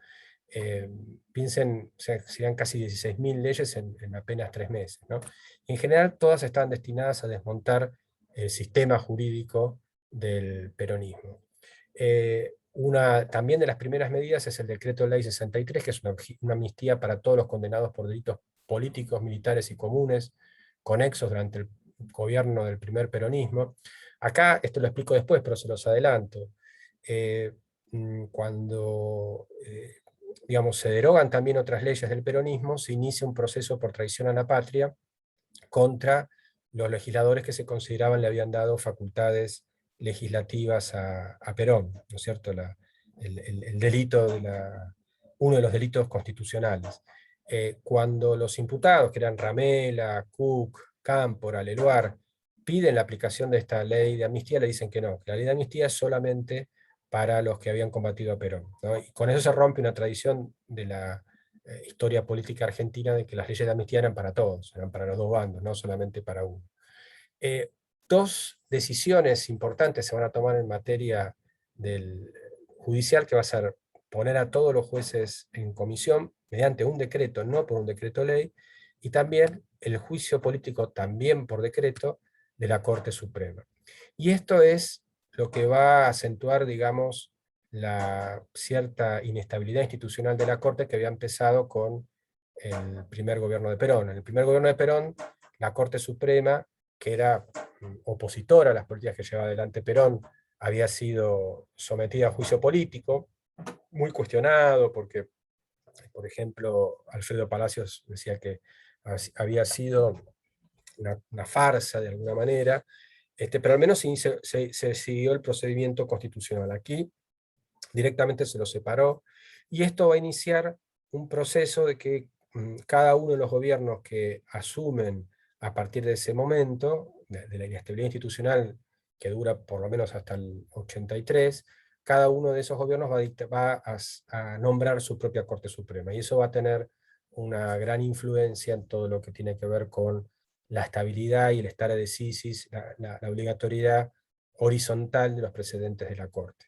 Piensen, serían casi 16.000 leyes en apenas 3 meses, ¿no? En general, todas están destinadas a desmontar el sistema jurídico del peronismo. Una también de las primeras medidas es el decreto ley 63, que es una amnistía para todos los condenados por delitos políticos, militares y comunes, conexos durante el gobierno del primer peronismo. Acá, esto lo explico después, pero se los adelanto. Eh, Cuando digamos, se derogan también otras leyes del peronismo, se inicia un proceso por traición a la patria contra los legisladores que se consideraban le habían dado facultades legislativas a Perón, ¿no es cierto? El delito uno de los delitos constitucionales. Cuando los imputados, que eran Ramela, Cook, Cámpora, Leluar, piden la aplicación de esta ley de amnistía, le dicen que no, que la ley de amnistía es solamente para los que habían combatido a Perón, ¿no? Y con eso se rompe una tradición de la historia política argentina de que las leyes de amnistía eran para todos, eran para los dos bandos, no solamente para uno. Eh, Dos decisiones importantes se van a tomar en materia del judicial, que va a ser poner a todos los jueces en comisión mediante un decreto, no por un decreto ley, y también el juicio político, también por decreto, de la Corte Suprema. Y esto es lo que va a acentuar, digamos, la cierta inestabilidad institucional de la Corte que había empezado con el primer gobierno de Perón. En el primer gobierno de Perón, la Corte Suprema, que era opositora a las políticas que llevaba adelante Perón, había sido sometida a juicio político, muy cuestionado, porque, por ejemplo, Alfredo Palacios decía que había sido una farsa de alguna manera, pero al menos se siguió el procedimiento constitucional. Aquí directamente se lo separó, y esto va a iniciar un proceso de que cada uno de los gobiernos que asumen a partir de ese momento, de la inestabilidad institucional que dura por lo menos hasta el 83, cada uno de esos gobiernos va a nombrar su propia Corte Suprema, y eso va a tener una gran influencia en todo lo que tiene que ver con la estabilidad y el stare decisis, la obligatoriedad horizontal de los precedentes de la Corte.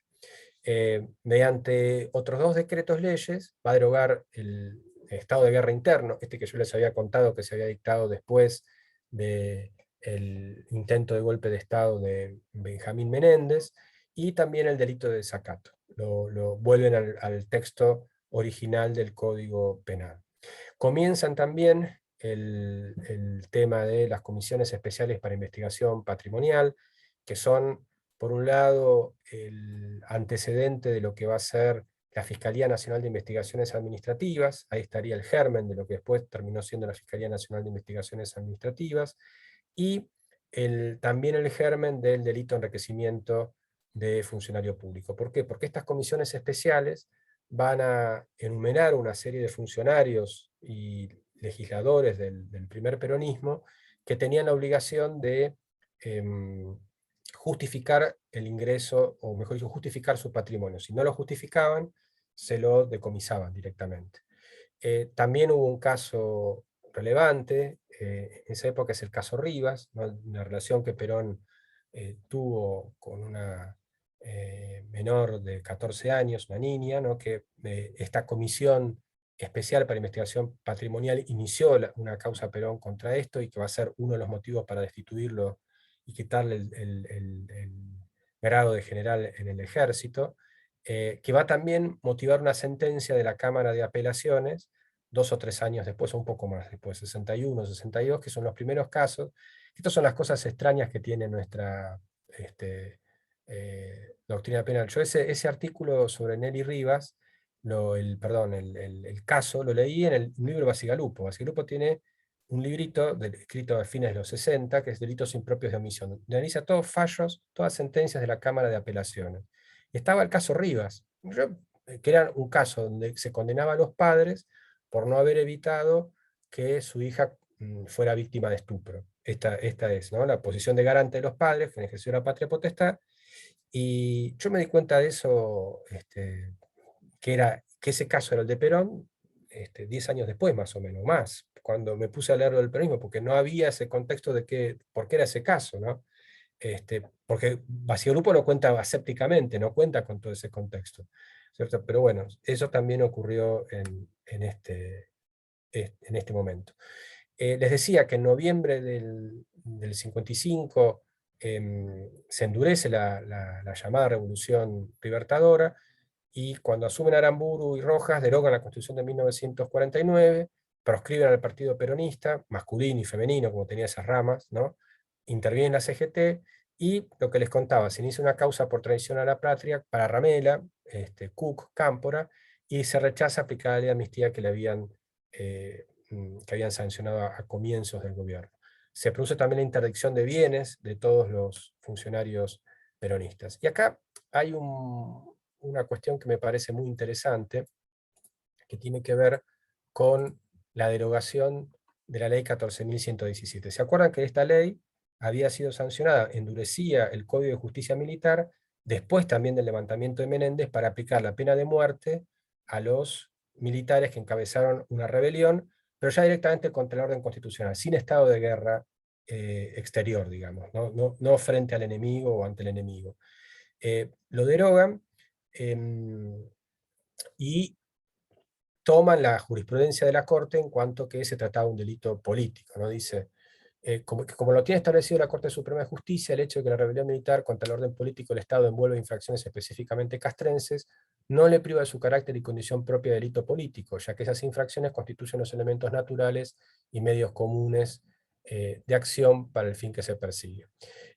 Mediante otros dos decretos leyes, va a derogar el estado de guerra interno, este que yo les había contado que se había dictado después del intento de golpe de Estado de Benjamín Menéndez, y también el delito de desacato. Lo vuelven al texto original del Código Penal. Comienzan también el tema de las comisiones especiales para investigación patrimonial, que son, por un lado, el antecedente de lo que va a ser la Fiscalía Nacional de Investigaciones Administrativas. Ahí estaría el germen de lo que después terminó siendo la Fiscalía Nacional de Investigaciones Administrativas, y también el germen del delito de enriquecimiento de funcionario público. ¿Por qué? Porque estas comisiones especiales van a enumerar una serie de funcionarios y legisladores del primer peronismo que tenían la obligación de justificar el ingreso, o mejor dicho, justificar su patrimonio. Si no lo justificaban, se lo decomisaban directamente. También hubo un caso relevante, en esa época es el caso Rivas, ¿no? Una relación que Perón tuvo con una menor de 14 años, una niña, ¿no? Que esta comisión especial para investigación patrimonial inició una causa Perón contra esto, y que va a ser uno de los motivos para destituirlo y quitarle el grado de general en el ejército, que va a también motivar una sentencia de la Cámara de Apelaciones 2 o 3 años después, o un poco más después, 61, 62, que son los primeros casos. Estas son las cosas extrañas que tiene nuestra doctrina penal. Yo ese artículo sobre Nelly Rivas, el caso, lo leí en el libro Basigalupo. Basigalupo tiene un librito escrito a fines de los 60, que es Delitos impropios de omisión, donde analiza todos fallos, todas sentencias de la Cámara de Apelaciones. Y estaba el caso Rivas, que era un caso donde se condenaba a los padres por no haber evitado que su hija fuera víctima de estupro. Esta es, ¿no?, la posición de garante de los padres, que ejerció la patria potestad, y yo me di cuenta de eso, que ese caso era el de Perón, 10 años después, más o menos, más, cuando me puse a leerlo del peronismo, porque no había ese contexto de por qué era ese caso, ¿no? Porque Bacigalupo lo cuenta asépticamente, no cuenta con todo ese contexto, ¿cierto? Pero bueno, eso también ocurrió en este momento. Les decía que en noviembre del 55 se endurece la llamada Revolución Libertadora, y cuando asumen Aramburu y Rojas, derogan la Constitución de 1949, proscriben al partido peronista, masculino y femenino, como tenía esas ramas, ¿no? Interviene la CGT, Y lo que les contaba, se inicia una causa por traición a la patria para Ramela, Cook, Cámpora, y se rechaza aplicar la ley de amnistía que habían sancionado a comienzos del gobierno. Se produce también la interdicción de bienes de todos los funcionarios peronistas. Y acá hay una cuestión que me parece muy interesante, que tiene que ver con la derogación de la ley 14.117. ¿Se acuerdan que esta ley había sido sancionada, endurecía el Código de Justicia Militar, después también del levantamiento de Menéndez, para aplicar la pena de muerte a los militares que encabezaron una rebelión, pero ya directamente contra el orden constitucional, sin estado de guerra exterior, digamos, no frente al enemigo o ante el enemigo. Lo derogan y toman la jurisprudencia de la Corte en cuanto que se trataba de un delito político, ¿no? Dice, como lo tiene establecido la Corte Suprema de Justicia, el hecho de que la rebelión militar contra el orden político del Estado envuelve infracciones específicamente castrenses, no le priva de su carácter y condición propia de delito político, ya que esas infracciones constituyen los elementos naturales y medios comunes de acción para el fin que se persigue.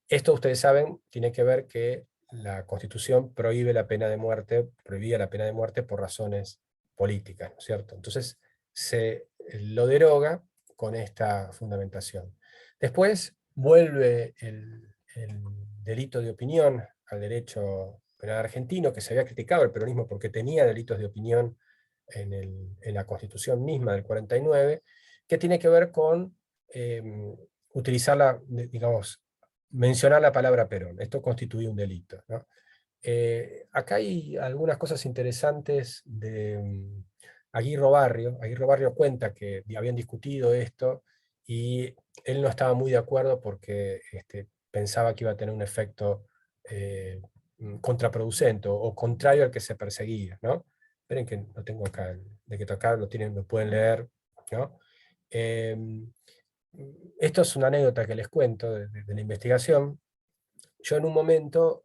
Esto, ustedes saben, tiene que ver que la Constitución prohíbe la pena de muerte, prohibía la pena de muerte por razones políticas, ¿no es cierto? Entonces se lo deroga con esta fundamentación. Después vuelve el delito de opinión al derecho penal argentino, que se había criticado el peronismo porque tenía delitos de opinión en la Constitución misma del 49, que tiene que ver con utilizar digamos, mencionar la palabra Perón. Esto constituye un delito, ¿no? Acá hay algunas cosas interesantes de Aguirre Barrio. Aguirre Barrio cuenta que habían discutido esto y él no estaba muy de acuerdo porque pensaba que iba a tener un efecto contraproducente o contrario al que se perseguía, ¿no? Esperen que lo tengo acá, de que tocar lo pueden leer, ¿no? Eh, Esto es una anécdota que les cuento de la investigación. Yo en un momento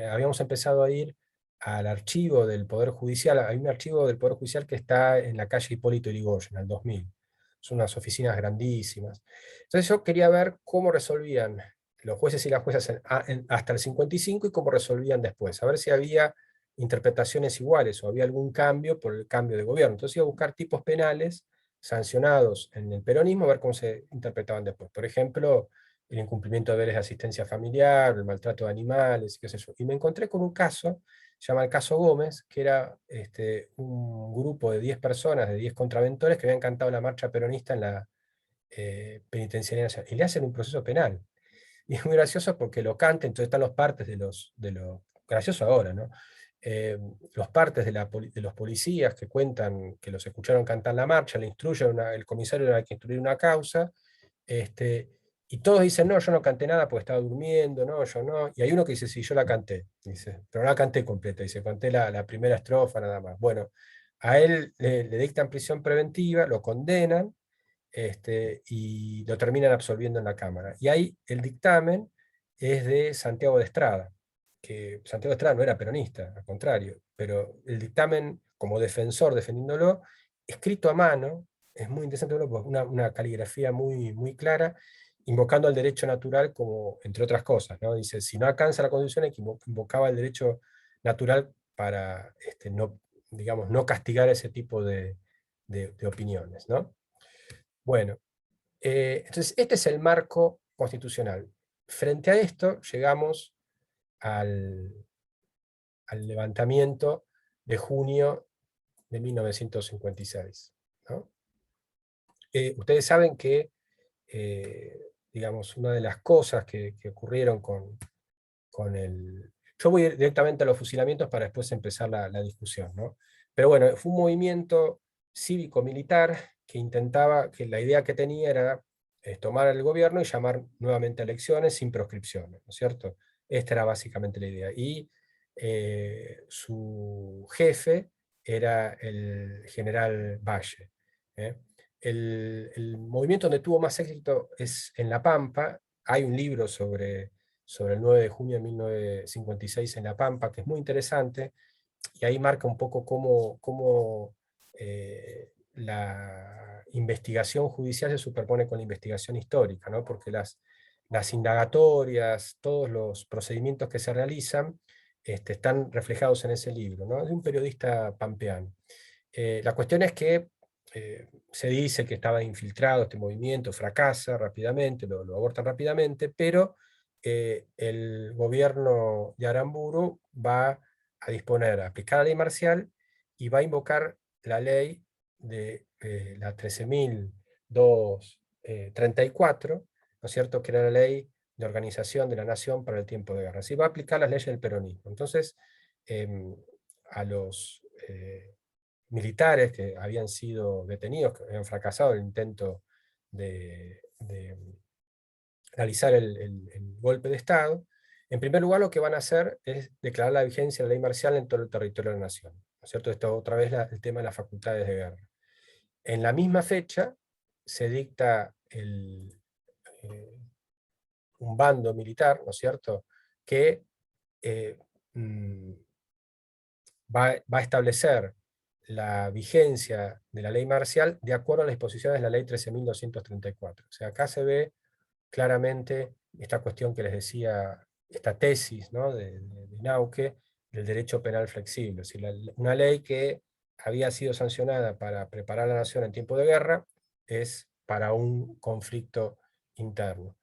habíamos empezado a ir al archivo del Poder Judicial. Hay un archivo del Poder Judicial que está en la calle Hipólito Yrigoyen, al 2000. Son unas oficinas grandísimas. Entonces yo quería ver cómo resolvían los jueces y las juezas hasta el 55 y cómo resolvían después. A ver si había interpretaciones iguales o había algún cambio por el cambio de gobierno. Entonces iba a buscar tipos penales sancionados en el peronismo, a ver cómo se interpretaban después. Por ejemplo, el incumplimiento de deberes de asistencia familiar, el maltrato de animales, qué sé yo. Y me encontré con un caso, se llama el caso Gómez, que era un grupo de 10 personas, de 10 contraventores, que habían cantado la marcha peronista en la penitenciaria nacional. Y le hacen un proceso penal. Y es muy gracioso porque lo cantan, entonces están los partes gracioso ahora, ¿no? Los partes de los policías que cuentan que los escucharon cantar la marcha, le instruyen, el comisario era el que instruir una causa, y todos dicen, no, yo no canté nada porque estaba durmiendo, no, yo no. Y hay uno que dice, sí, yo la canté. Dice, pero no la canté completa, dice, canté la primera estrofa nada más. Bueno, a él le dictan prisión preventiva, lo condenan, y lo terminan absolviendo en la Cámara. Y ahí el dictamen es de Santiago de Estrada, que Santiago de Estrada no era peronista, al contrario, pero el dictamen, como defensor defendiéndolo, escrito a mano, es muy interesante, una caligrafía muy clara, invocando al derecho natural como, entre otras cosas, ¿no? Dice, si no alcanza la Constitución, invocaba el derecho natural para no, digamos, no castigar ese tipo de opiniones, ¿no? Bueno, entonces este es el marco constitucional. Frente a esto llegamos al, al levantamiento de junio de 1956, ¿no? Ustedes saben que, digamos, una de las cosas que ocurrieron con el... Yo voy directamente a los fusilamientos para después empezar la discusión, ¿no? Pero bueno, fue un movimiento cívico-militar que intentaba, que la idea que tenía era tomar el gobierno y llamar nuevamente a elecciones sin proscripciones, ¿no es cierto? Esta era básicamente la idea. Y su jefe era el general Valle. ¿eh? El movimiento donde tuvo más éxito es en La Pampa. Hay un libro sobre el 9 de junio de 1956 en La Pampa, que es muy interesante, y ahí marca un poco cómo la investigación judicial se superpone con la investigación histórica, ¿no? Porque las indagatorias, todos los procedimientos que se realizan, están reflejados en ese libro, ¿no? De un periodista pampeano. La cuestión es que se dice que estaba infiltrado este movimiento, fracasa rápidamente, lo abortan rápidamente, pero el gobierno de Aramburu va a disponer, a aplicar la ley marcial y va a invocar la ley de la 13.234, ¿no es cierto?, que era la ley de organización de la nación para el tiempo de guerra. Así va a aplicar las leyes del peronismo. Entonces, a los militares que habían sido detenidos, que habían fracasado en el intento de realizar el golpe de Estado, en primer lugar lo que van a hacer es declarar la vigencia de la ley marcial en todo el territorio de la nación. ¿No es cierto? Esto otra vez el tema de las facultades de guerra. En la misma fecha se dicta un bando militar, ¿no es cierto?, que eh, mm, va a establecer la vigencia de la ley marcial de acuerdo a las disposiciones de la ley 13.234. O sea, acá se ve claramente esta cuestión que les decía, esta tesis, ¿no?, de Nauque, del derecho penal flexible. Es decir, una ley que había sido sancionada para preparar a la nación en tiempo de guerra es para un conflicto interno.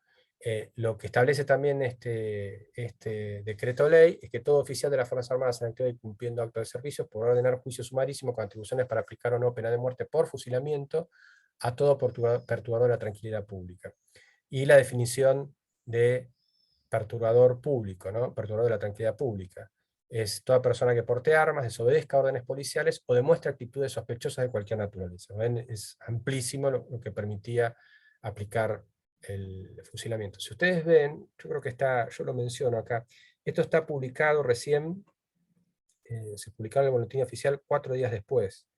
Lo que establece también este decreto ley es que todo oficial de las Fuerzas Armadas en actividad y cumpliendo actos de servicio podrá ordenar juicio sumarísimo con atribuciones para aplicar o no pena de muerte por fusilamiento a todo perturbador de la tranquilidad pública. Y la definición de perturbador público, ¿no?, perturbador de la tranquilidad pública, es toda persona que porte armas, desobedezca órdenes policiales o demuestre actitudes sospechosas de cualquier naturaleza. ¿Ven? Es amplísimo lo que permitía aplicar el fusilamiento. Si ustedes ven, yo creo que está, yo lo menciono acá, esto está publicado recién, se publicó en el boletín oficial 4 días después.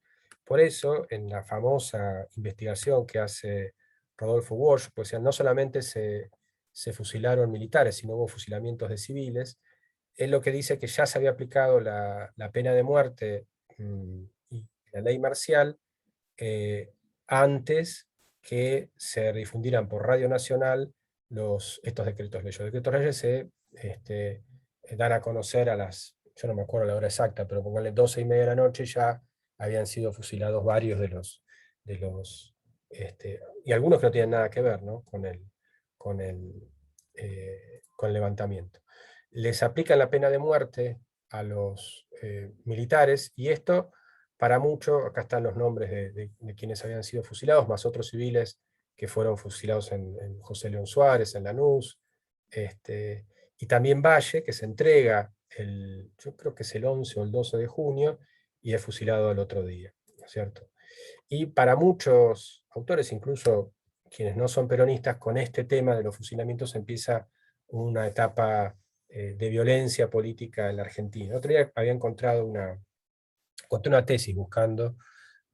Por eso, en la famosa investigación que hace Rodolfo Walsh, pues no solamente se fusilaron militares, sino hubo fusilamientos de civiles, es lo que dice que ya se había aplicado la pena de muerte y la ley marcial eh, antes que se difundieran por Radio Nacional estos decretos leyes. Los decretos leyes se dan a conocer a las, yo no me acuerdo la hora exacta, pero pónganle 12:30 de la noche, ya habían sido fusilados varios y algunos que no tienen nada que ver, ¿no?, con con el levantamiento. Les aplican la pena de muerte a los militares, y esto para mucho, acá están los nombres de quienes habían sido fusilados, más otros civiles que fueron fusilados en José León Suárez, en Lanús, y también Valle, que se entrega, yo creo que es el 11 o el 12 de junio, y es fusilado al otro día, ¿no es cierto? Y para muchos autores, incluso quienes no son peronistas, con este tema de los fusilamientos empieza una etapa de violencia política en la Argentina. Otro día había encontrado conté una tesis buscando,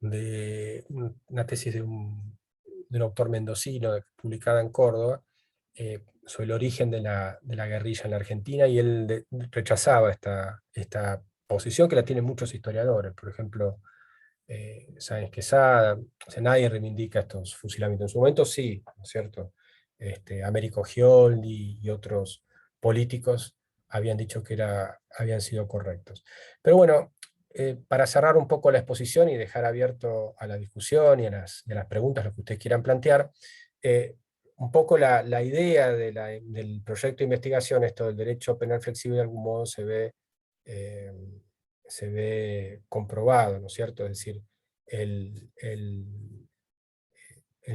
una tesis de un autor mendocino publicada en Córdoba, sobre el origen de la guerrilla en la Argentina, y él rechazaba esta posición que la tienen muchos historiadores. Por ejemplo, Sáenz Quesada, o sea, nadie reivindica estos fusilamientos. En su momento sí, ¿no es cierto? Américo Gioldi y otros políticos habían dicho que habían sido correctos. Pero bueno, para cerrar un poco la exposición y dejar abierto a la discusión y a las preguntas, lo que ustedes quieran plantear, un poco la idea del proyecto de investigación, esto del derecho penal flexible, de algún modo eh, se ve comprobado, ¿no es cierto? Es decir, el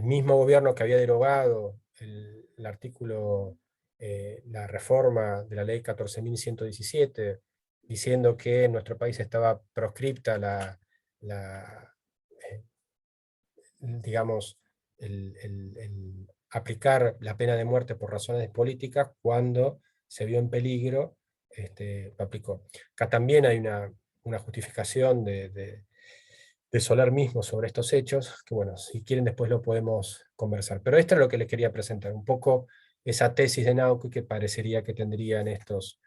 mismo gobierno que había derogado el artículo, la reforma de la ley 14.117, diciendo que en nuestro país estaba proscripta eh, digamos, el aplicar la pena de muerte por razones políticas cuando se vio en peligro, lo aplicó. Acá también hay una justificación de Soler mismo sobre estos hechos, que bueno, si quieren después lo podemos conversar. Pero esto es lo que les quería presentar, un poco esa tesis de Nauque que parecería que tendría en estos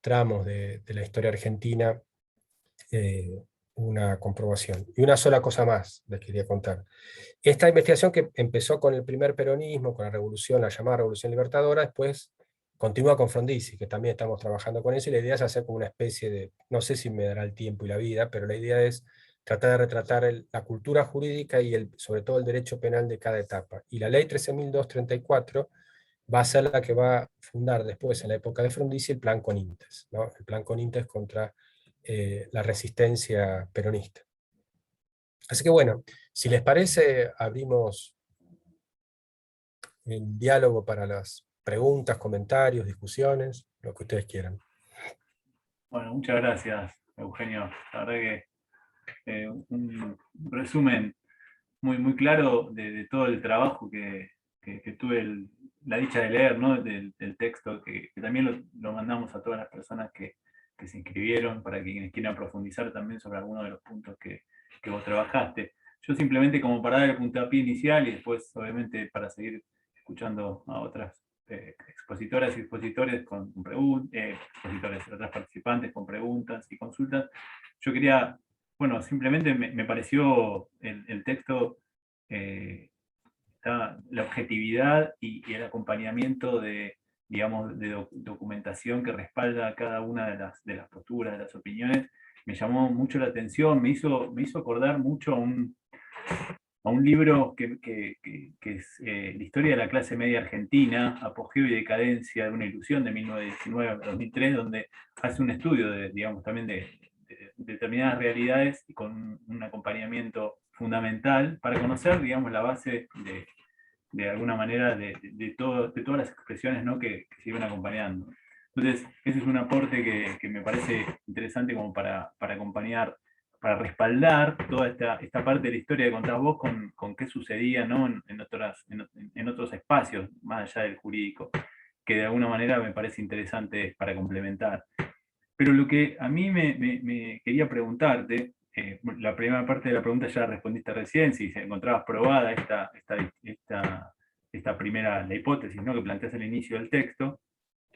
tramos de la historia argentina una comprobación. Y una sola cosa más les quería contar. Esta investigación que empezó con el primer peronismo, con la revolución, la llamada Revolución Libertadora, después continúa con Frondizi, que también estamos trabajando con eso, y la idea es hacer como una especie de, no sé si me dará el tiempo y la vida, pero la idea es tratar de retratar la cultura jurídica y sobre todo el derecho penal de cada etapa. Y la ley 13.234 va a ser la que va a fundar después, en la época de Frondizi, el plan Conintes, ¿no? El plan Conintes contra la resistencia peronista. Así que bueno, si les parece, abrimos el diálogo para las preguntas, comentarios, discusiones, lo que ustedes quieran. Bueno, muchas gracias, Eugenio. La verdad que un resumen muy claro de todo el trabajo que tuve la dicha de leer, ¿no? Del texto, que también lo mandamos a todas las personas que se inscribieron para quienes quieran profundizar también sobre algunos de los puntos que vos trabajaste. Yo simplemente como para dar el puntapié inicial y después obviamente para seguir escuchando a otras expositoras y expositores con expositores, otras participantes con preguntas y consultas, yo quería, bueno, simplemente me pareció el texto, la objetividad y el acompañamiento de, digamos, de documentación que respalda cada una de las posturas, de las opiniones, me llamó mucho la atención, me hizo acordar mucho a un libro que es La historia de la clase media argentina, apogeo y decadencia de una ilusión, de 1919 a 2003, donde hace un estudio de, digamos, también de determinadas realidades y con un acompañamiento fundamental para conocer, digamos, la base de alguna manera de todas las expresiones, ¿no? Que se iban acompañando. Entonces, ese es un aporte que me parece interesante como para acompañar, para respaldar toda esta parte de la historia que contás vos con qué sucedía, ¿no? En otros espacios, más allá del jurídico, que de alguna manera me parece interesante para complementar. Pero lo que a mí me quería preguntarte, la primera parte de la pregunta ya la respondiste recién, si se encontrabas probada esta primera, la hipótesis, ¿no? Que planteas al inicio del texto.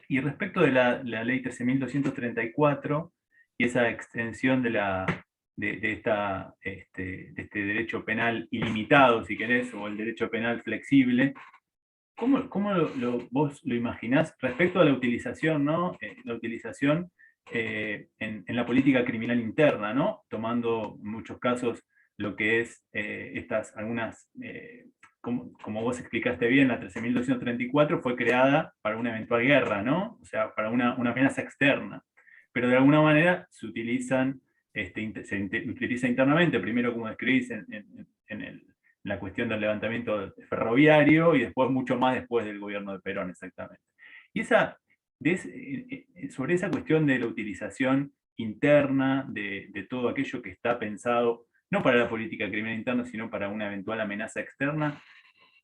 Y respecto de la ley 13.234 y esa extensión de este derecho penal ilimitado, si querés, o el derecho penal flexible, ¿cómo vos lo imaginás respecto a la utilización, ¿no? La utilización en la política criminal interna, ¿no? Tomando en muchos casos lo que es algunas, como vos explicaste bien, la 13.234 fue creada para una eventual guerra, ¿no? O sea, para una amenaza externa. Pero de alguna manera se utilizan, utiliza internamente, primero como describís en la cuestión del levantamiento ferroviario y después mucho más después del gobierno de Perón, exactamente. Y sobre esa cuestión de la utilización interna de todo aquello que está pensado, no para la política criminal interna, sino para una eventual amenaza externa,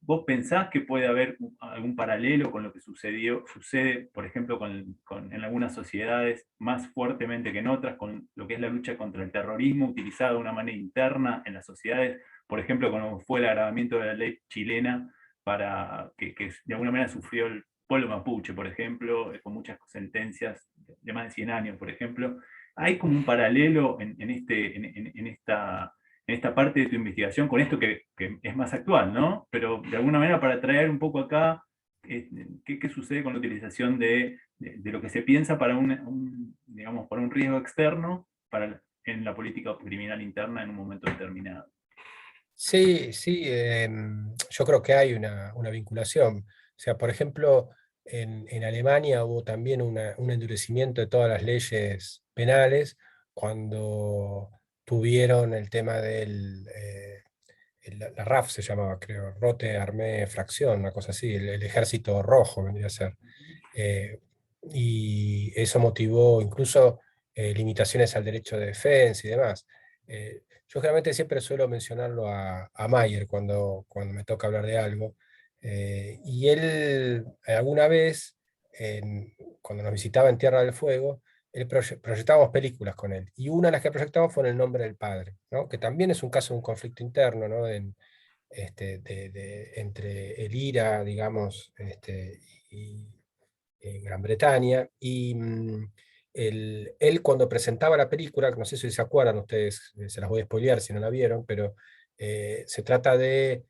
¿vos pensás que puede haber algún paralelo con lo que sucede, por ejemplo, en algunas sociedades más fuertemente que en otras, con lo que es la lucha contra el terrorismo utilizada de una manera interna en las sociedades? Por ejemplo, como fue el agravamiento de la ley chilena para que de alguna manera sufrió el pueblo mapuche, por ejemplo, con muchas sentencias de más de 100 años, por ejemplo. Hay como un paralelo en esta parte de tu investigación con esto que es más actual, ¿no? Pero de alguna manera para traer un poco acá qué sucede con la utilización de lo que se piensa para digamos, para un riesgo externo en la política criminal interna en un momento determinado. Sí, sí, yo creo que hay una vinculación. O sea, por ejemplo, en Alemania hubo también un endurecimiento de todas las leyes penales cuando tuvieron el tema la RAF se llamaba, creo, Rote Armee Fracción, una cosa así, el ejército rojo vendría a ser. Eh, y eso motivó incluso limitaciones al derecho de defensa y demás. Yo generalmente siempre suelo mencionarlo a Mayer cuando me toca hablar de algo. Y él alguna vez, cuando nos visitaba en Tierra del Fuego, proyectábamos películas con él. Y una de las que proyectamos fue En el nombre del padre, ¿no? Que también es un caso de un conflicto interno, ¿no? Entre el IRA, digamos, y Gran Bretaña. él cuando presentaba la película, no sé si se acuerdan ustedes, se las voy a spoilear si no la vieron, pero se trata de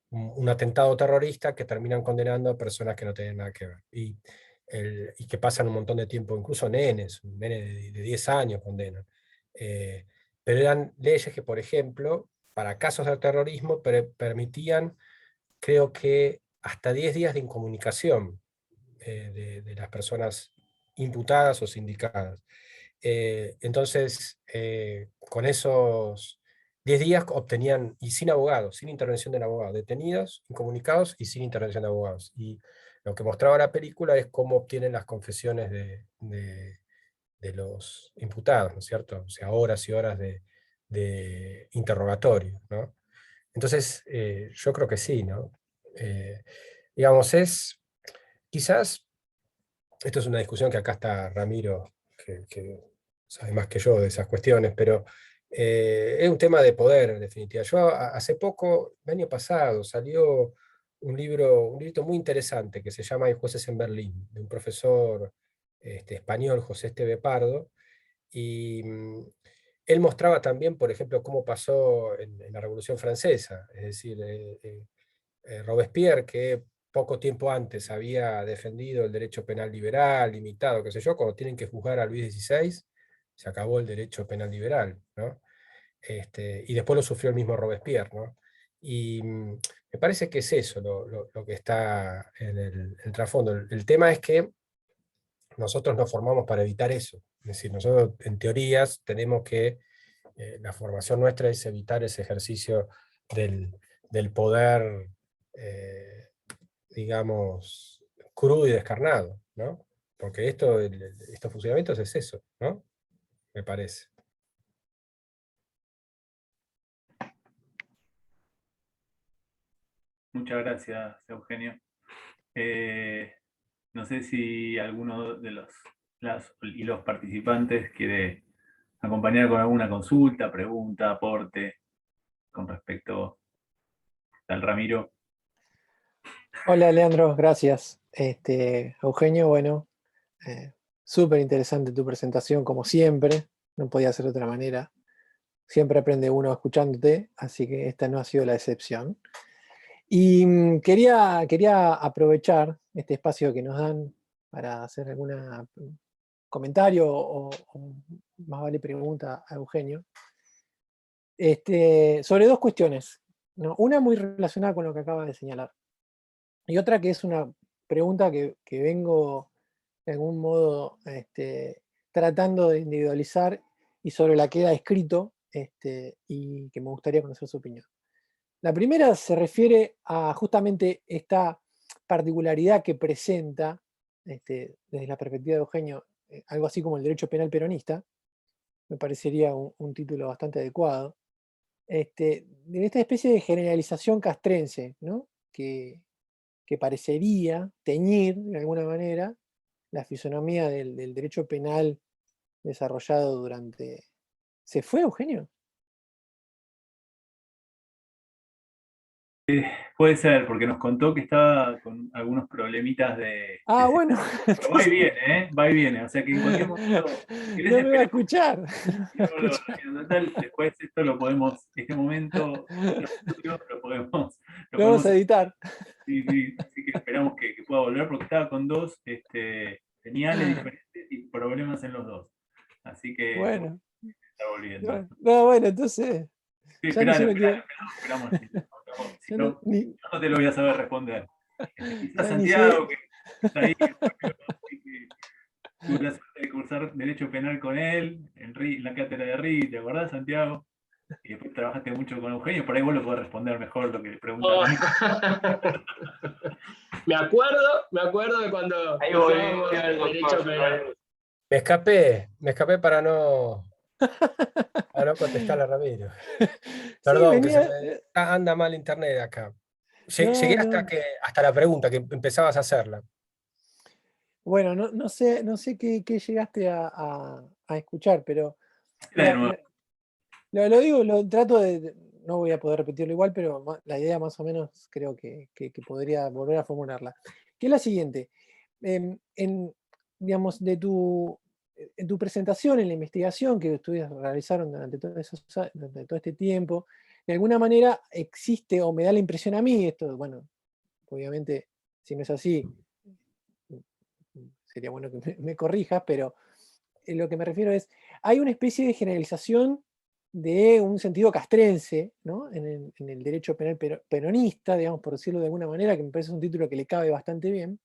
un atentado terrorista que terminan condenando a personas que no tienen nada que ver. Y que pasan un montón de tiempo, incluso nenes, un nene de 10 años condenan. Eh, pero eran leyes que, por ejemplo, para casos de terrorismo permitían, creo que, hasta 10 días de incomunicación de las personas imputadas o sindicadas. Entonces, con esos 10 días obtenían, y sin abogados, sin intervención del abogado, detenidos, incomunicados y sin intervención de abogados. Y lo que mostraba la película es cómo obtienen las confesiones de los imputados, ¿no es cierto? O sea, horas y horas de interrogatorio, ¿no? Entonces, yo creo que sí, ¿no? Eh, digamos, quizás, esto es una discusión que acá está Ramiro, que sabe más que yo de esas cuestiones, pero es un tema de poder, en definitiva. Yo hace poco, el año pasado, salió un librito muy interesante que se llama Hay jueces en Berlín, de un profesor español, José Esteve Pardo, y él mostraba también, por ejemplo, cómo pasó en la Revolución Francesa, es decir, Robespierre, que poco tiempo antes había defendido el derecho penal liberal, limitado, qué sé yo, cuando tienen que juzgar a Luis XVI, se acabó el derecho penal liberal, ¿no? Y después lo sufrió el mismo Robespierre, ¿no? Y me parece que es eso lo que está en el trasfondo. El tema es que nosotros nos formamos para evitar eso. Es decir, nosotros en teorías tenemos que, la formación nuestra es evitar ese ejercicio del poder, eh, digamos, crudo y descarnado, ¿no? Porque estos funcionamientos es eso, ¿no? Me parece. Muchas gracias, Eugenio. Eh, no sé si alguno de los participantes quiere acompañar con alguna consulta, pregunta, aporte con respecto al Ramiro. Hola Leandro, gracias. Eugenio, bueno, súper interesante tu presentación, como siempre, no podía ser de otra manera. Siempre aprende uno escuchándote, así que esta no ha sido la excepción. Y quería aprovechar este espacio que nos dan para hacer algún comentario o más vale pregunta a Eugenio, sobre dos cuestiones, ¿no? Una muy relacionada con lo que acaba de señalar. Y otra que es una pregunta que vengo de algún modo tratando de individualizar y sobre la que ha escrito y que me gustaría conocer su opinión. La primera se refiere a justamente esta particularidad que presenta, desde la perspectiva de Eugenio, algo así como el derecho penal peronista, me parecería un título bastante adecuado, de esta especie de generalización castrense, ¿no? Que parecería teñir, de alguna manera, la fisonomía del derecho penal desarrollado durante... ¿Se fue, Eugenio? Puede ser, porque nos contó que estaba con algunos problemitas Ah, bueno, pero va y entonces... viene, ¿eh? Va y viene. O sea que en cualquier momento, si querés, No me va a esperemos. escuchar. No me va a escuchar. Total, después esto lo podemos, este momento, lo Lo vamos podemos, a editar. sí, sí, así que esperamos que pueda volver porque estaba con dos señales diferentes y problemas en los dos. Así que Bueno, está volviendo. no, no, bueno, entonces Sí, ya ni se esperalo, me esperalo, queda. esperamos. Si Ya no, no, ni, yo no te lo voy a saber responder. Quizás ya ni sé. Santiago, que está ahí, que tuve la suerte de cursar Derecho Penal con él en la cátedra de RI, ¿te acordás, Santiago? Y después trabajaste mucho con Eugenio, por ahí vos lo podés responder mejor lo que le pregunta Oh. Ramiro. Me acuerdo de cuando Ahí cursábamos volvió el Derecho doctor. Penal. Me escapé para no contestarle a Ramiro. Sí, Perdón, que venía. anda mal internet acá. No, Llegué no. hasta la pregunta que empezabas a hacerla. Bueno, no sé qué llegaste a escuchar, pero Era de la- nuevo. la- lo digo, lo trato no voy a poder repetirlo igual, pero la idea más o menos creo que podría volver a formularla. Que es la siguiente. En digamos, en tu presentación, en la investigación que ustedes realizaron durante durante todo este tiempo, de alguna manera existe, o me da la impresión a mí, esto, bueno, obviamente, si no es así, sería bueno que me corrijas, pero lo que me refiero es, hay una especie de generalización de un sentido castrense, ¿no? En el derecho penal peronista, digamos, por decirlo de alguna manera, que me parece un título que le cabe bastante bien.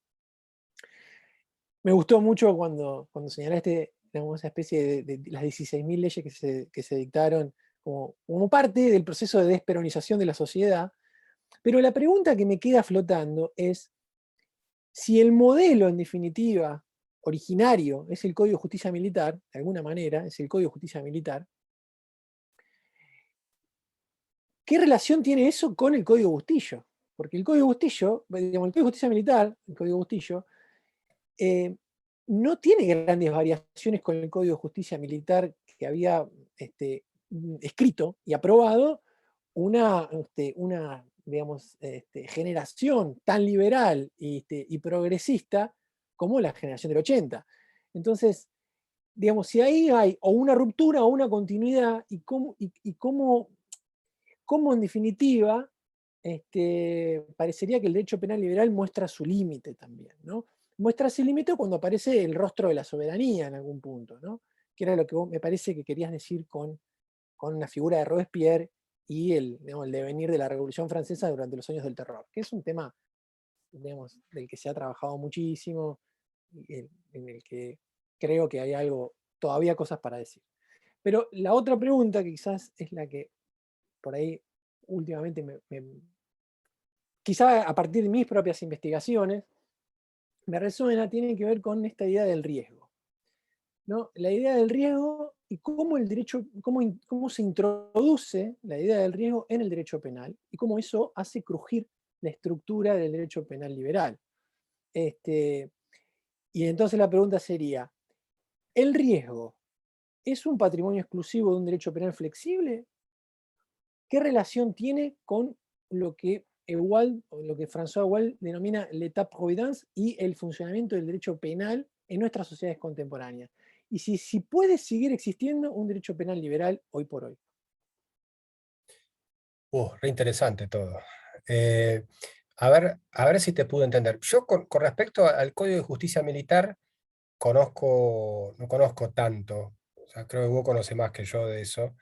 Me gustó mucho cuando señalaste, digamos, esa especie de las 16.000 leyes que se dictaron como parte del proceso de desperonización de la sociedad. Pero la pregunta que me queda flotando es si el modelo, en definitiva, originario, es el Código de Justicia Militar, de alguna manera, es el Código de Justicia Militar, ¿qué relación tiene eso con el Código Bustillo? Porque el Código Bustillo, digamos, el Código de Justicia Militar, el Código Bustillo, no tiene grandes variaciones con el Código de Justicia Militar que había escrito y aprobado una digamos, generación tan liberal y progresista como la generación del 80. Entonces, digamos, si ahí hay o una ruptura o una continuidad, y cómo en definitiva parecería que el derecho penal liberal muestra su límite también, ¿no? Muestra ese límite cuando aparece el rostro de la soberanía en algún punto, ¿no? Que era lo que me parece que querías decir con la figura de Robespierre y digamos, el devenir de la Revolución Francesa durante los años del terror, que es un tema, digamos, del que se ha trabajado muchísimo, y en el que creo que hay todavía cosas para decir. Pero la otra pregunta, que quizás es la que por ahí últimamente quizá a partir de mis propias investigaciones, me resuena, tiene que ver con esta idea del riesgo, ¿no? La idea del riesgo y cómo el derecho, cómo se introduce la idea del riesgo en el derecho penal y cómo eso hace crujir la estructura del derecho penal liberal. Y entonces la pregunta sería, ¿el riesgo es un patrimonio exclusivo de un derecho penal flexible? ¿Qué relación tiene con lo que François Ewald denomina l'état-providence y el funcionamiento del derecho penal en nuestras sociedades contemporáneas? Y si puede seguir existiendo un derecho penal liberal hoy por hoy. Re interesante todo. A ver si te pude entender. Yo con respecto al Código de Justicia Militar no conozco tanto. O sea, creo que vos conocés más que yo de eso.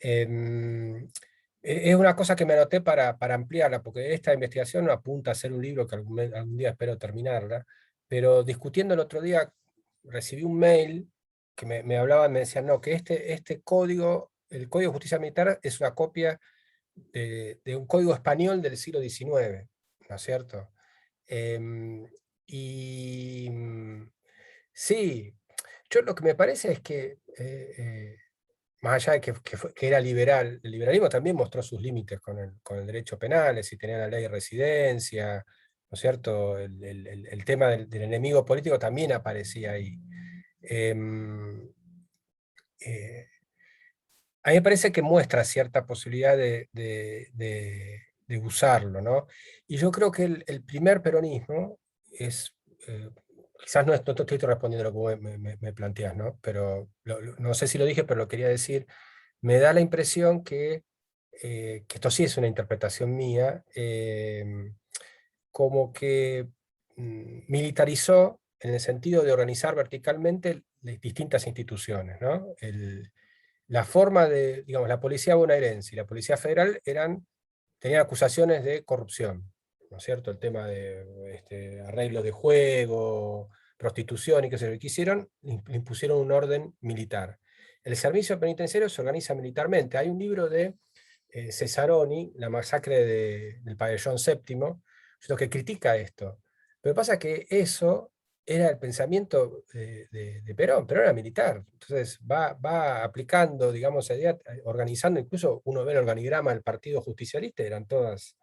Es una cosa que me anoté para ampliarla, porque esta investigación apunta a ser un libro que algún día espero terminarla, pero discutiendo el otro día recibí un mail que me hablaban, me decían, no, que este código, el Código de Justicia Militar es una copia de un código español del siglo XIX, ¿no es cierto? Y sí, yo lo que me parece es que, más allá de que era liberal, el liberalismo también mostró sus límites con el derecho penal, si tenía la ley de residencia, ¿no es cierto? El tema del enemigo político también aparecía ahí. Em, eh, a mí me parece que muestra cierta posibilidad de usarlo, ¿no? Y yo creo que el primer peronismo es, quizás no te estoy respondiendo lo que vos me planteás, ¿no? Pero no sé si lo dije, pero lo quería decir. Me da la impresión que esto sí es una interpretación mía, como que militarizó en el sentido de organizar verticalmente las distintas instituciones, ¿no? La forma digamos, la policía bonaerense y la policía federal tenían acusaciones de corrupción, ¿no es cierto? El tema de arreglo de juego, prostitución y qué sé yo, que hicieron, le impusieron un orden militar. El servicio penitenciario se organiza militarmente. Hay un libro de Cesaroni, La masacre del pabellón séptimo, que critica esto. Pero pasa que eso era el pensamiento de Perón. Perón era militar, entonces va aplicando, digamos, organizando, incluso uno ve el organigrama del Partido Justicialista, eran todas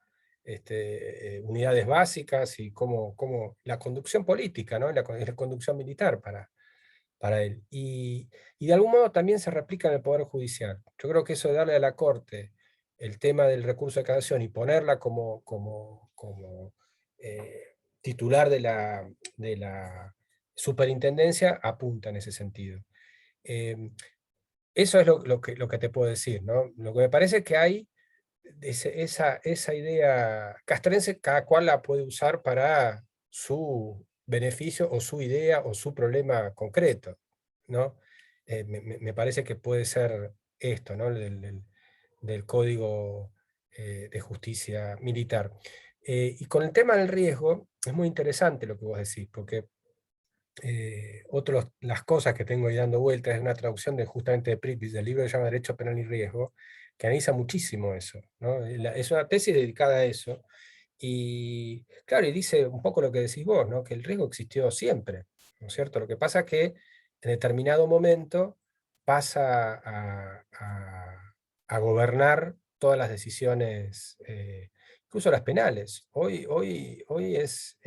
unidades básicas y como la conducción política, ¿no? la conducción militar para él. Y de algún modo también se replica en el Poder Judicial. Yo creo que eso de darle a la Corte el tema del recurso de casación y ponerla como titular de la superintendencia apunta en ese sentido. Eso es lo que te puedo decir, ¿no? Lo que me parece es que hay esa idea castrense, cada cual la puede usar para su beneficio o su idea o su problema concreto, ¿no? Me parece que puede ser esto, ¿no? Del Código de Justicia Militar. Y con el tema del riesgo, es muy interesante lo que vos decís, porque las cosas que tengo ahí dando vueltas es una traducción justamente de Pripyat, del libro que se llama Derecho Penal y Riesgo, que analiza muchísimo eso, ¿no? Es una tesis dedicada a eso, y claro, y dice un poco lo que decís vos, ¿no? Que el riesgo existió siempre, ¿no es cierto? Lo que pasa es que en determinado momento pasa a gobernar todas las decisiones, incluso las penales. Hoy es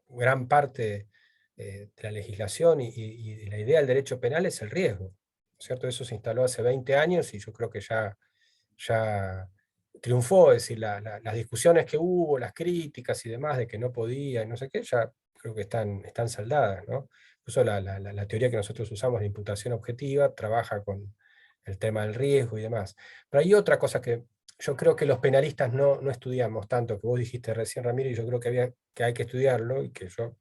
gran parte de la legislación y de la idea del derecho penal es el riesgo, ¿no es cierto? Eso se instaló hace 20 años y yo creo que ya triunfó, es decir, las discusiones que hubo, las críticas y demás de que no podía y no sé qué, ya creo que están saldadas, ¿no? Incluso la teoría que nosotros usamos de imputación objetiva trabaja con el tema del riesgo y demás. Pero hay otra cosa que yo creo que los penalistas no estudiamos tanto, que vos dijiste recién, Ramiro, y yo creo que hay que estudiarlo, y que yo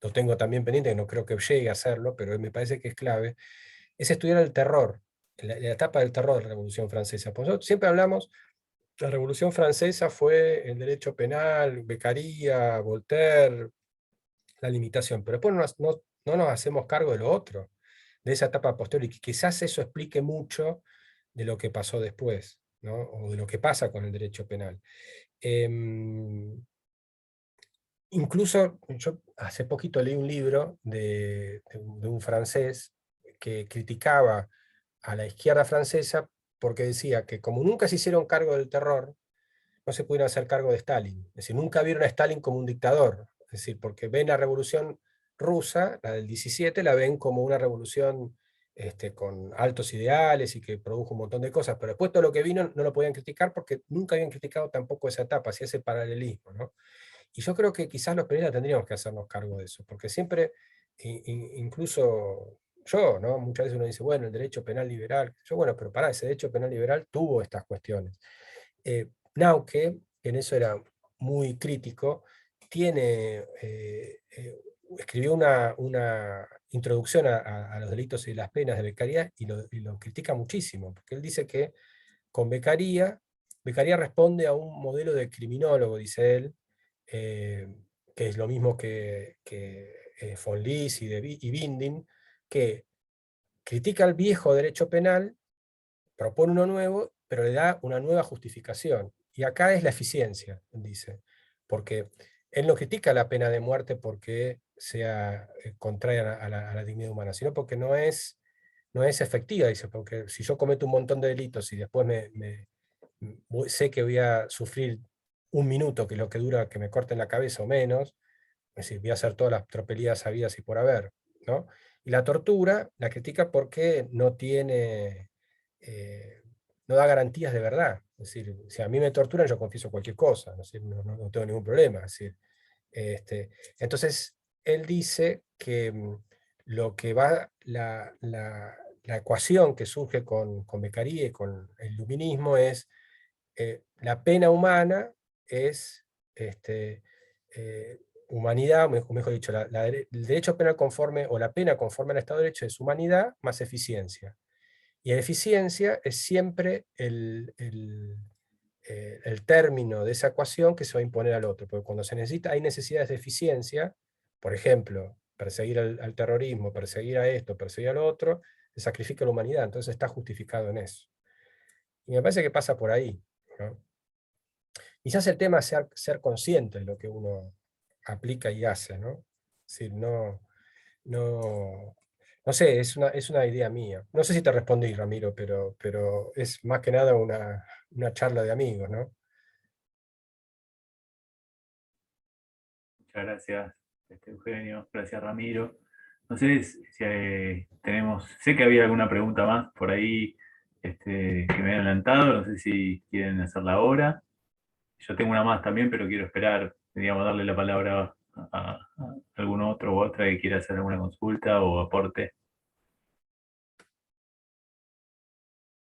lo tengo también pendiente, que no creo que llegue a hacerlo, pero me parece que es clave, es estudiar el terror, la etapa del terror de la Revolución Francesa. Pues nosotros siempre hablamos, la Revolución Francesa fue el derecho penal, Beccaria, Voltaire, la limitación, pero después no nos hacemos cargo de lo otro, de esa etapa posterior, y que quizás eso explique mucho de lo que pasó después, ¿no? O de lo que pasa con el derecho penal. Incluso yo hace poquito leí un libro de un francés que criticaba a la izquierda francesa porque decía que como nunca se hicieron cargo del terror, no se pudieron hacer cargo de Stalin. Es decir, nunca vieron a Stalin como un dictador. Es decir, porque ven la revolución rusa, la del 17, la ven como una revolución con altos ideales y que produjo un montón de cosas, pero después todo lo que vino no lo podían criticar porque nunca habían criticado tampoco esa etapa, así ese paralelismo, ¿no? Y yo creo que quizás los periodistas tendríamos que hacernos cargo de eso, porque siempre, incluso yo, ¿no? Muchas veces uno dice, bueno, el derecho penal liberal, yo, bueno, pero pará, ese derecho penal liberal tuvo estas cuestiones. Nauke, que en eso era muy crítico, escribió una introducción a los delitos y las penas de Beccaria y lo critica muchísimo, porque él dice que con Beccaria responde a un modelo de criminólogo, dice él, eh, que es lo mismo que von Lis y Binding, que critica el viejo derecho penal, propone uno nuevo, pero le da una nueva justificación. Y acá es la eficiencia, dice, porque él no critica la pena de muerte porque sea contraria a la dignidad humana, sino porque no es efectiva, dice, porque si yo cometo un montón de delitos y después sé que voy a sufrir un minuto, que es lo que dura que me corten la cabeza o menos, es decir, voy a hacer todas las tropelías habidas y por haber, ¿no? Y la tortura la critica porque no da garantías de verdad. Es decir, si a mí me torturan, yo confieso cualquier cosa, es decir, no tengo ningún problema. Es decir, entonces, él dice que lo que va, la ecuación que surge con Beccaria y con el iluminismo es la pena humana es humanidad, mejor dicho, el derecho penal conforme, o la pena conforme al Estado de Derecho es humanidad más eficiencia. Y la eficiencia es siempre el término de esa ecuación que se va a imponer al otro, porque cuando hay necesidades de eficiencia, por ejemplo, perseguir al terrorismo, perseguir a esto, perseguir a lo otro, se sacrifica la humanidad, entonces está justificado en eso. Y me parece que pasa por ahí, ¿no? Quizás el tema es ser consciente de lo que uno aplica y hace, ¿no? Es decir, no, no sé, es una idea mía. No sé si te respondí, Ramiro, pero es más que nada una charla de amigos, ¿no? Muchas gracias, Eugenio. Gracias, Ramiro. No sé si sé que había alguna pregunta más por ahí que me han adelantado. No sé si quieren hacerla ahora. Yo tengo una más también, pero quiero esperar, digamos, darle la palabra a algún otro u otra que quiera hacer alguna consulta o aporte.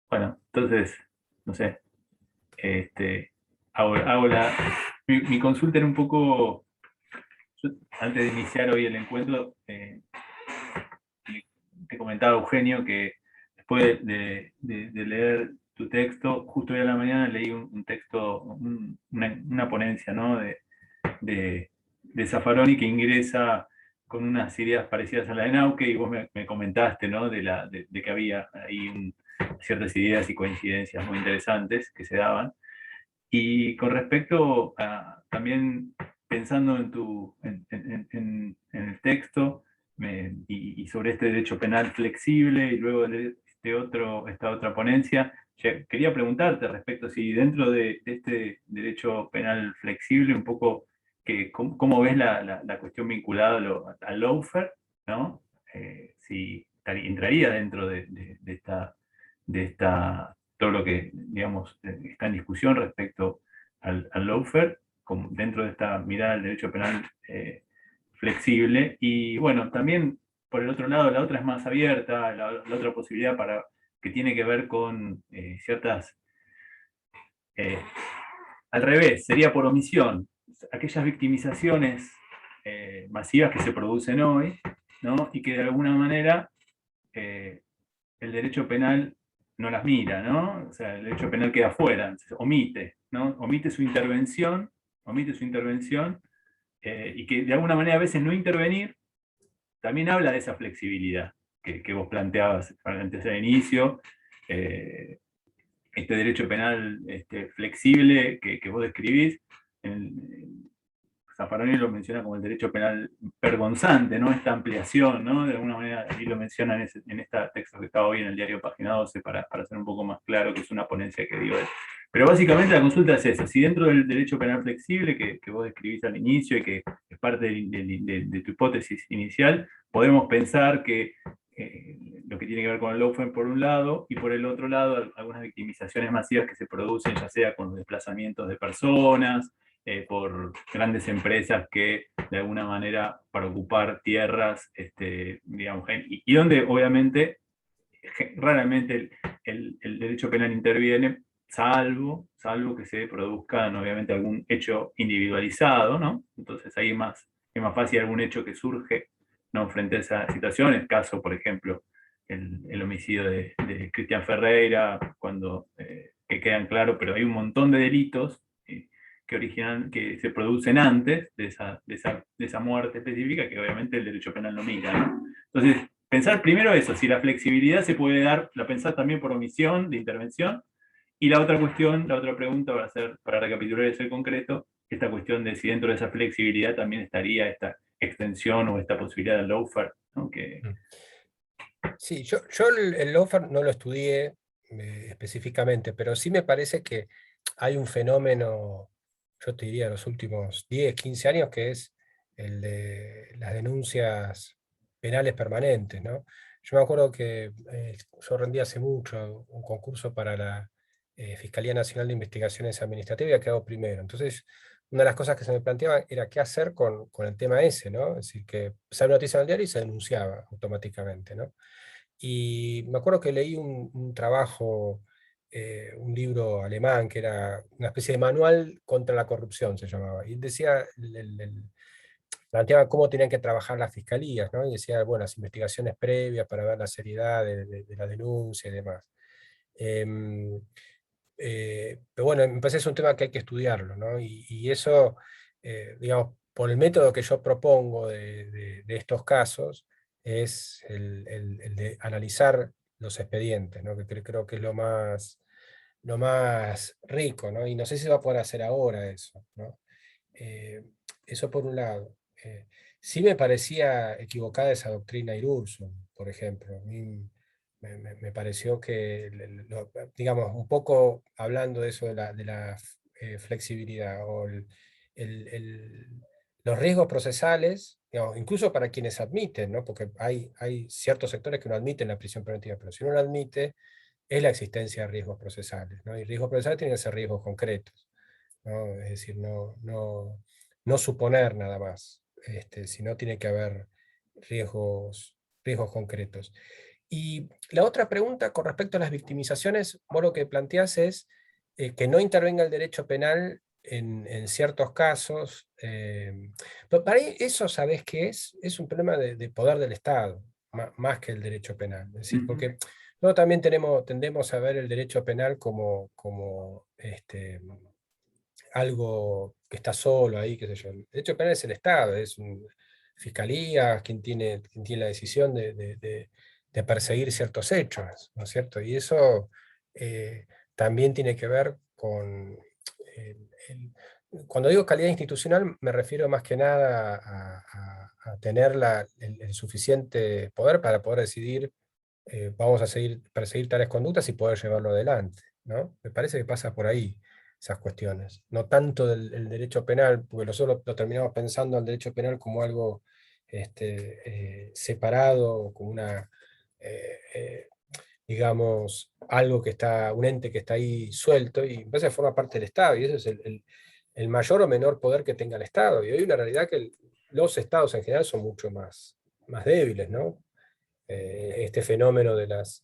Bueno, entonces, no sé, hago mi consulta era un poco, yo, antes de iniciar hoy el encuentro, te comentaba Eugenio que después de leer tu texto, justo hoy a la mañana leí un texto, una ponencia, ¿no? de Zaffaroni, que ingresa con unas ideas parecidas a la de Nauque, y vos me comentaste, ¿no? de que había ahí ciertas ideas y coincidencias muy interesantes que se daban. Y con respecto a también pensando en el texto y sobre este derecho penal flexible y luego de esta otra ponencia, quería preguntarte respecto si dentro de este derecho penal flexible un poco cómo ves la cuestión vinculada al lawfare, ¿no? Si entraría dentro de esta todo lo que, digamos, está en discusión respecto al lawfare, dentro de esta mirada del derecho penal flexible. Y bueno, también por el otro lado, la otra es más abierta, la otra posibilidad que tiene que ver con ciertas, al revés, sería por omisión, aquellas victimizaciones masivas que se producen hoy, ¿no? Y que de alguna manera el derecho penal no las mira, ¿no? O sea, el derecho penal queda afuera, omite, ¿no? Omite su intervención, y que de alguna manera a veces no intervenir también habla de esa flexibilidad que vos planteabas antes al inicio, este derecho penal flexible que vos describís. Zaffaroni lo menciona como el derecho penal vergonzante, ¿no? Esta ampliación, ¿no? De alguna manera, ahí lo menciona en este texto que estaba hoy en el diario Página 12 para hacer un poco más claro que es una ponencia que dio él. Pero básicamente la consulta es esa: si dentro del derecho penal flexible que vos describís al inicio y que es parte de tu hipótesis inicial, podemos pensar que lo que tiene que ver con el lawfare por un lado, y por el otro lado algunas victimizaciones masivas que se producen, ya sea con los desplazamientos de personas, por grandes empresas que de alguna manera para ocupar tierras, digamos, y donde obviamente raramente el derecho penal interviene, salvo que se produzcan obviamente algún hecho individualizado, ¿no? Entonces ahí es más fácil algún hecho que surge, ¿no? Frente a esa situación. El caso, por ejemplo, el homicidio de Cristian Ferreira, que quedan claros, pero hay un montón de delitos que se producen antes de esa muerte específica, que obviamente el derecho penal no mira, ¿no? Entonces, pensar primero eso, si la flexibilidad se puede dar, la pensás también por omisión de intervención. Y la otra cuestión, la otra pregunta para recapitular eso en concreto, esta cuestión de si dentro de esa flexibilidad también estaría esta extensión o esta posibilidad del lawfare, ¿no? Sí, yo el lawfare no lo estudié específicamente, pero sí me parece que hay un fenómeno, yo te diría, de los últimos 10, 15 años, que es el de las denuncias penales permanentes, ¿no? Yo me acuerdo que yo rendí hace mucho un concurso para la Fiscalía Nacional de Investigaciones Administrativas y había quedado primero. Entonces, una de las cosas que se me planteaba era qué hacer con el tema ese, ¿no? Es decir, que sale una noticia en el diario y se denunciaba automáticamente, ¿no? Y me acuerdo que leí un trabajo, un libro alemán, que era una especie de manual contra la corrupción, se llamaba. Y decía, planteaba cómo tenían que trabajar las fiscalías, ¿no? Y decía, bueno, las investigaciones previas para ver la seriedad de la denuncia y demás. Pero bueno, me parece que es un tema que hay que estudiarlo, ¿no? Y eso, digamos, por el método que yo propongo de estos casos, es el de analizar los expedientes, ¿no? Que creo que es lo más rico, ¿no? Y no sé si se va a poder hacer ahora eso, ¿no? Eh, Eso por un lado. Sí me parecía equivocada esa doctrina Irursum, por ejemplo. A mí me pareció que, digamos, un poco hablando de eso de la flexibilidad o los riesgos procesales, digamos, incluso para quienes admiten, ¿no? Porque hay ciertos sectores que no admiten la prisión preventiva, pero si uno la admite, es la existencia de riesgos procesales, ¿no? Y riesgos procesales tienen que ser riesgos concretos, ¿no? Es decir, no suponer nada más. si no tiene que haber riesgos concretos. Y la otra pregunta con respecto a las victimizaciones, vos lo que planteás es que no intervenga el derecho penal en ciertos casos. Pero para mí eso, ¿sabés qué es? Es un problema de poder del Estado, más que el derecho penal. Es decir, Ujú. porque luego también tendemos a ver el derecho penal como algo que está solo ahí, qué sé yo. El derecho penal es el Estado, es fiscalía quien tiene la decisión de perseguir ciertos hechos, ¿no es cierto? Y eso también tiene que ver con... cuando digo calidad institucional me refiero más que nada a tener el suficiente poder para poder decidir vamos a perseguir tales conductas y poder llevarlo adelante, ¿no? Me parece que pasa por ahí esas cuestiones. No tanto el derecho penal, porque nosotros lo terminamos pensando al derecho penal como algo separado, como digamos, algo un ente que está ahí suelto, y me parece que forma parte del Estado, y ese es el mayor o menor poder que tenga el Estado. Y hoy una realidad que los Estados en general son mucho más débiles, ¿no? Este fenómeno de las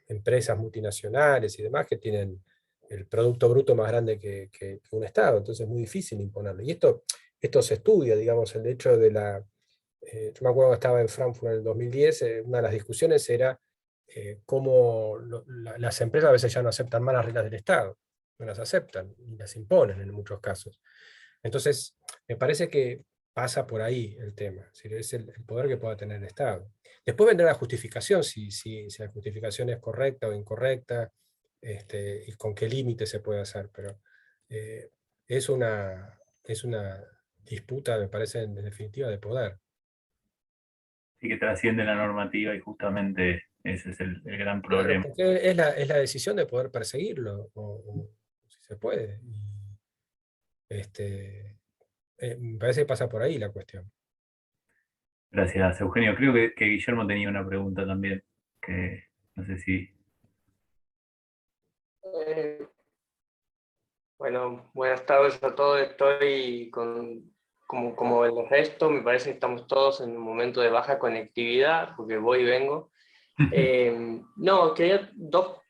empresas multinacionales y demás que tienen el Producto Bruto más grande que un Estado, entonces es muy difícil imponerlo. Y esto se estudia, digamos, el hecho yo me acuerdo que estaba en Frankfurt en el 2010, una de las discusiones era cómo las empresas a veces ya no aceptan más las reglas del Estado, no las aceptan y las imponen en muchos casos. Entonces, me parece que pasa por ahí el tema, es decir, es el poder que pueda tener el Estado. Después vendrá la justificación, si la justificación es correcta o incorrecta, y con qué límite se puede hacer, pero eh, es una disputa, me parece, en definitiva, de poder. Y que trasciende la normativa y justamente ese es el gran Claro, problema. porque es la decisión de poder perseguirlo, o si se puede. Este, Me parece que pasa por ahí la cuestión. Gracias, Eugenio. Creo que Guillermo tenía una pregunta también, que no sé si... Eh, bueno, buenas tardes a todos. Estoy como el resto, me parece que estamos todos en un momento de baja conectividad, porque voy y vengo. No, quería dos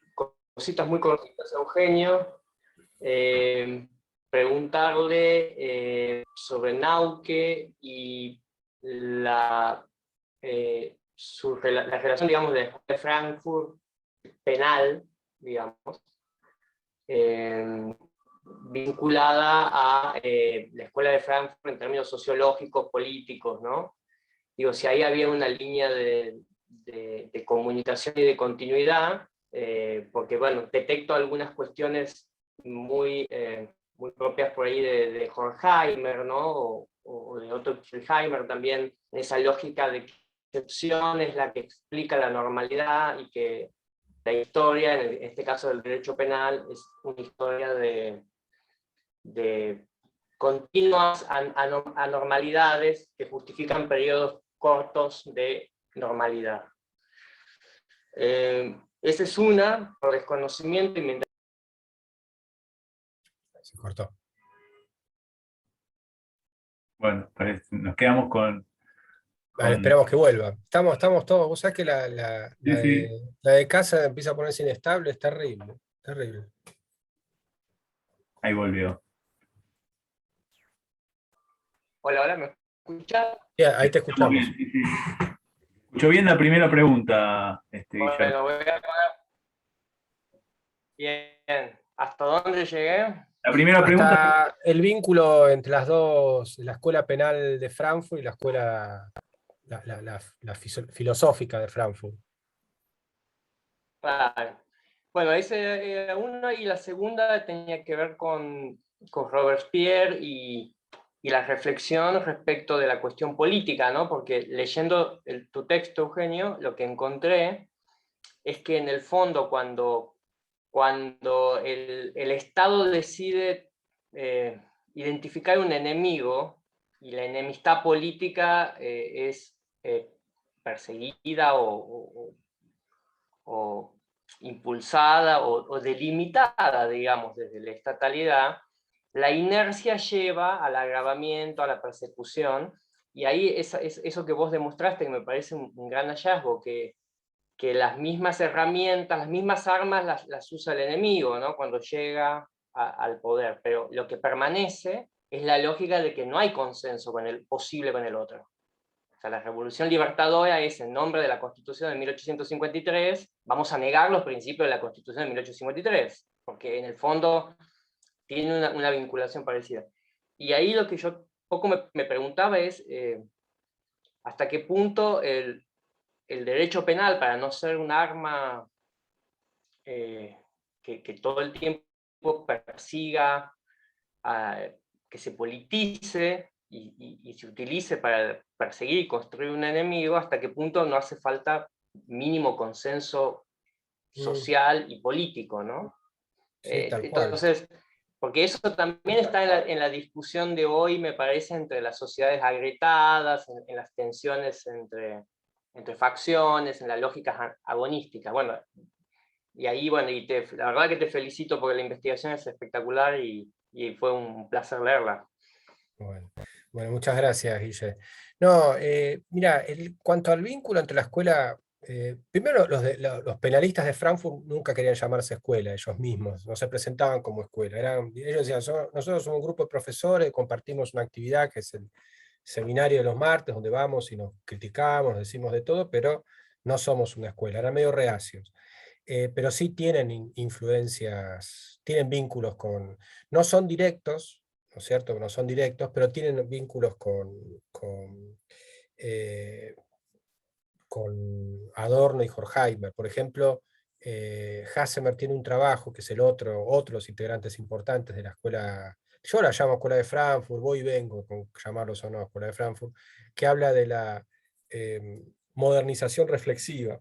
cositas muy cortitas a Eugenio. Preguntarle sobre Nauque y la, la relación, digamos, de Frankfurt penal, digamos, eh, vinculada a la escuela de Frankfurt en términos sociológicos, políticos, ¿no? Digo, si ahí había una línea de comunicación y de continuidad, porque, bueno, detecto algunas cuestiones muy propias por ahí de Horkheimer, ¿no? O de Otto Schlesinger también, esa lógica de que la excepción es la que explica la normalidad y que la historia, en este caso del derecho penal, es una historia de continuas anormalidades que justifican periodos cortos de normalidad. Esa es una, por desconocimiento, y mientras... Se cortó. Bueno, nos quedamos Vale, con... esperamos que vuelva. Estamos todos. Vos sabés que la, la- Sí, la sí, de, la de casa empieza a ponerse inestable, es terrible. Terrible. ahí volvió. Hola, hola, ¿me escuchan? Ya, ahí te Estamos bien, escuchamos. sí, sí. Escuchó bien la primera pregunta, Guillermo. Bueno, voy a... Bien, ¿hasta dónde llegué? La primera pregunta, Hasta el vínculo entre las dos, la escuela penal de Frankfurt y la escuela filosófica de Frankfurt. Vale. Bueno, esa era una, y la segunda tenía que ver con Robespierre y la reflexión respecto de la cuestión política, ¿no? Porque leyendo tu texto, Eugenio, lo que encontré es que en el fondo cuando el Estado decide identificar un enemigo y la enemistad política es perseguida o impulsada o delimitada, digamos, desde la estatalidad, la inercia lleva al agravamiento, a la persecución, y ahí eso que vos demostraste, que me parece un gran hallazgo, que las mismas herramientas, las mismas armas las usa el enemigo, ¿no? Cuando llega al poder, pero lo que permanece es la lógica de que no hay consenso posible con el otro. O sea, la revolución libertadora es, en nombre de la Constitución de 1853, vamos a negar los principios de la Constitución de 1853, porque en el fondo tiene una vinculación parecida. Y ahí lo que yo poco me preguntaba es hasta qué punto el derecho penal, para no ser un arma que todo el tiempo persiga, que se politice y se utilice para perseguir y construir un enemigo, hasta qué punto no hace falta mínimo consenso social y político, ¿no? Sí, tal cual. Entonces, porque eso también está en la discusión de hoy, me parece, entre las sociedades agrietadas, en las tensiones entre facciones, en las lógicas agonísticas. Bueno, y ahí, bueno, la verdad que te felicito porque la investigación es espectacular y fue un placer leerla. Bueno, muchas gracias, Guille. No, mira, cuanto al vínculo entre la escuela, primero los penalistas de Frankfurt nunca querían llamarse escuela, ellos mismos, no se presentaban como escuela. Ellos decían, nosotros somos un grupo de profesores, compartimos una actividad que es el seminario de los martes, donde vamos y nos criticamos, nos decimos de todo, pero no somos una escuela, eran medio reacios. Pero sí tienen influencias, tienen vínculos no son directos, ¿no es cierto? No son directos, pero tienen vínculos con Adorno y Horkheimer. Por ejemplo, Hassemer tiene un trabajo, que es otros integrantes importantes de la escuela, yo la llamo Escuela de Frankfurt, voy y vengo con llamarlos o no Escuela de Frankfurt, que habla de la modernización reflexiva.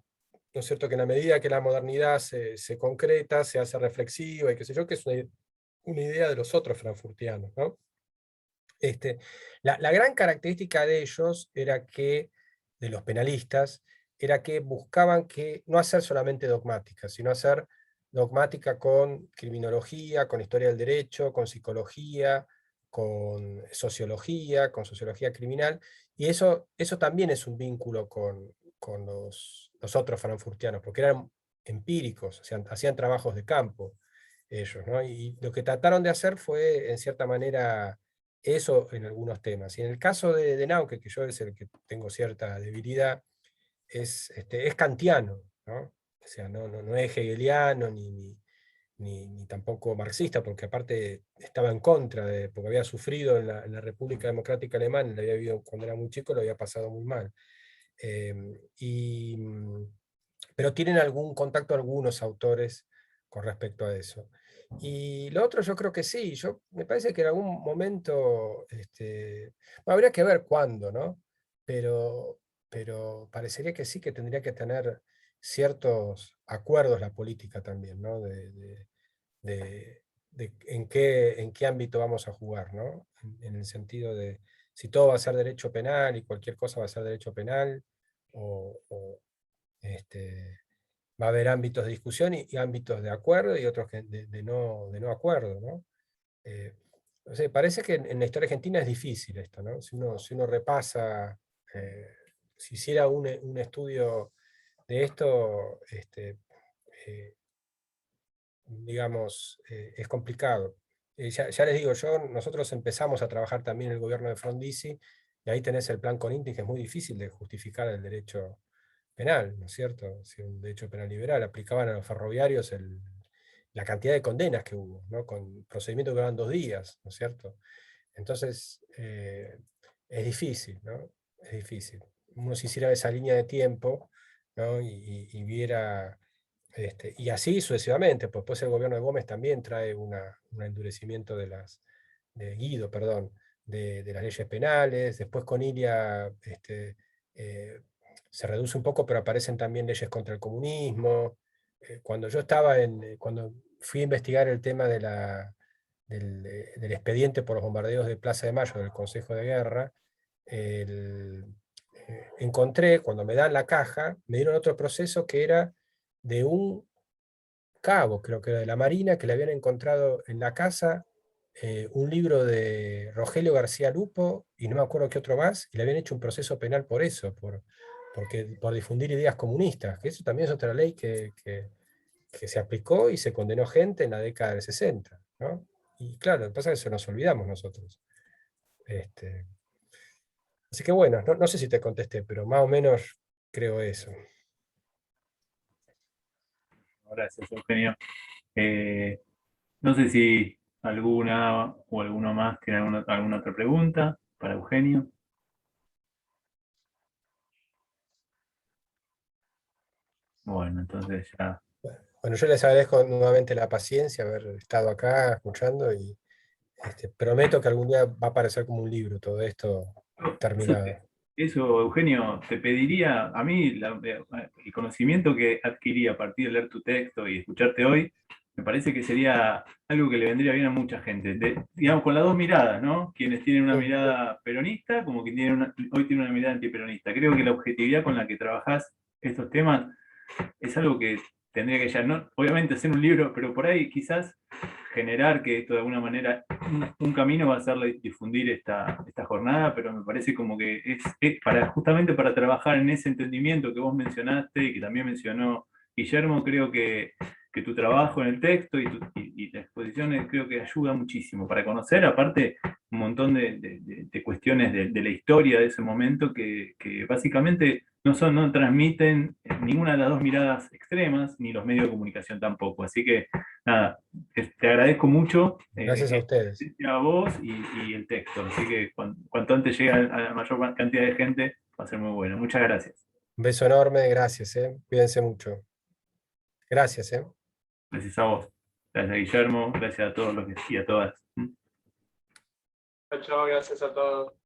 ¿No es cierto? Que en la medida que la modernidad se concreta, se hace reflexiva y qué sé yo, que es una idea de los otros frankfurtianos, ¿no? La gran característica de ellos era que, de los penalistas, era que buscaban no hacer solamente dogmática, sino hacer dogmática con criminología, con historia del derecho, con psicología, con sociología criminal, y eso también es un vínculo con los otros frankfurtianos, porque eran empíricos, hacían trabajos de campo ellos, ¿no? Y lo que trataron de hacer fue, en cierta manera, eso en algunos temas. Y en el caso de Nauke, que yo es el que tengo cierta debilidad, es kantiano, ¿no? O sea, no es hegeliano ni tampoco marxista, porque aparte estaba en contra, porque había sufrido en la República Democrática Alemana, había vivido cuando era muy chico, lo había pasado muy mal. Pero tienen algún contacto algunos autores con respecto a eso. Y lo otro yo creo que sí, me parece que en algún momento, habría que ver cuándo, ¿no? Pero parecería que sí, que tendría que tener ciertos acuerdos la política también, ¿no? De en qué ámbito vamos a jugar, ¿no? En el sentido de si todo va a ser derecho penal y cualquier cosa va a ser derecho penal, o va a haber ámbitos de discusión y ámbitos de acuerdo y otros de no acuerdo, ¿no? No sé, parece que en la historia argentina es difícil esto, ¿no? Si uno repasa, si hiciera un estudio de esto, digamos, es complicado. Ya les digo, nosotros empezamos a trabajar también en el gobierno de Frondizi, y ahí tenés el plan Coninti, que es muy difícil de justificar el derecho penal, ¿no es cierto? Si un derecho penal liberal, aplicaban a los ferroviarios la cantidad de condenas que hubo, ¿no? Con procedimientos que duraban 2 días, ¿no es cierto? Entonces, es difícil, ¿no? Es difícil. Uno si hiciera esa línea de tiempo, ¿no? y viera, y así sucesivamente, pues después el gobierno de Gómez también trae un endurecimiento de Guido, perdón, de las leyes penales, después con Ilia se reduce un poco, pero aparecen también leyes contra el comunismo. Cuando yo estaba cuando fui a investigar el tema del expediente por los bombardeos de Plaza de Mayo del Consejo de Guerra, encontré, cuando me dan la caja, me dieron otro proceso que era de un cabo, creo que era de la Marina, que le habían encontrado en la casa un libro de Rogelio García Lupo, y no me acuerdo qué otro más, y le habían hecho un proceso penal por eso, por difundir ideas comunistas, que eso también es otra ley que se aplicó y se condenó gente en la década del 60, ¿no? Y claro, lo que pasa es que eso nos olvidamos nosotros. Así que bueno, no sé si te contesté, pero más o menos creo eso. Gracias, Eugenio. No sé si alguna o alguno más tiene alguna otra pregunta para Eugenio. Bueno, entonces ya. Bueno, yo les agradezco nuevamente la paciencia, haber estado acá escuchando y prometo que algún día va a aparecer como un libro todo esto terminado. Eso, Eugenio, te pediría, a mí el conocimiento que adquirí a partir de leer tu texto y escucharte hoy, me parece que sería algo que le vendría bien a mucha gente, digamos, con las dos miradas, ¿no? Quienes tienen una Sí. mirada peronista, como quien hoy tiene una mirada antiperonista. Creo que la objetividad con la que trabajás estos temas es algo que tendría que ya, no, obviamente hacer un libro, pero por ahí quizás generar que esto de alguna manera, un camino va a ser difundir esta jornada, pero me parece como que es justamente para trabajar en ese entendimiento que vos mencionaste y que también mencionó Guillermo. Creo que tu trabajo en el texto y la exposición creo que ayuda muchísimo para conocer, aparte, un montón de cuestiones de la historia de ese momento que básicamente no transmiten ninguna de las dos miradas extremas, ni los medios de comunicación tampoco. Así que, nada, te agradezco mucho Gracias a ustedes. a vos y el texto. Así que cuanto antes llegue a la mayor cantidad de gente, va a ser muy bueno. Muchas gracias. Un beso enorme, gracias, cuídense mucho. Gracias. Gracias a vos. Gracias, Guillermo. Gracias a todos los que y a todas. Chao, gracias a todos.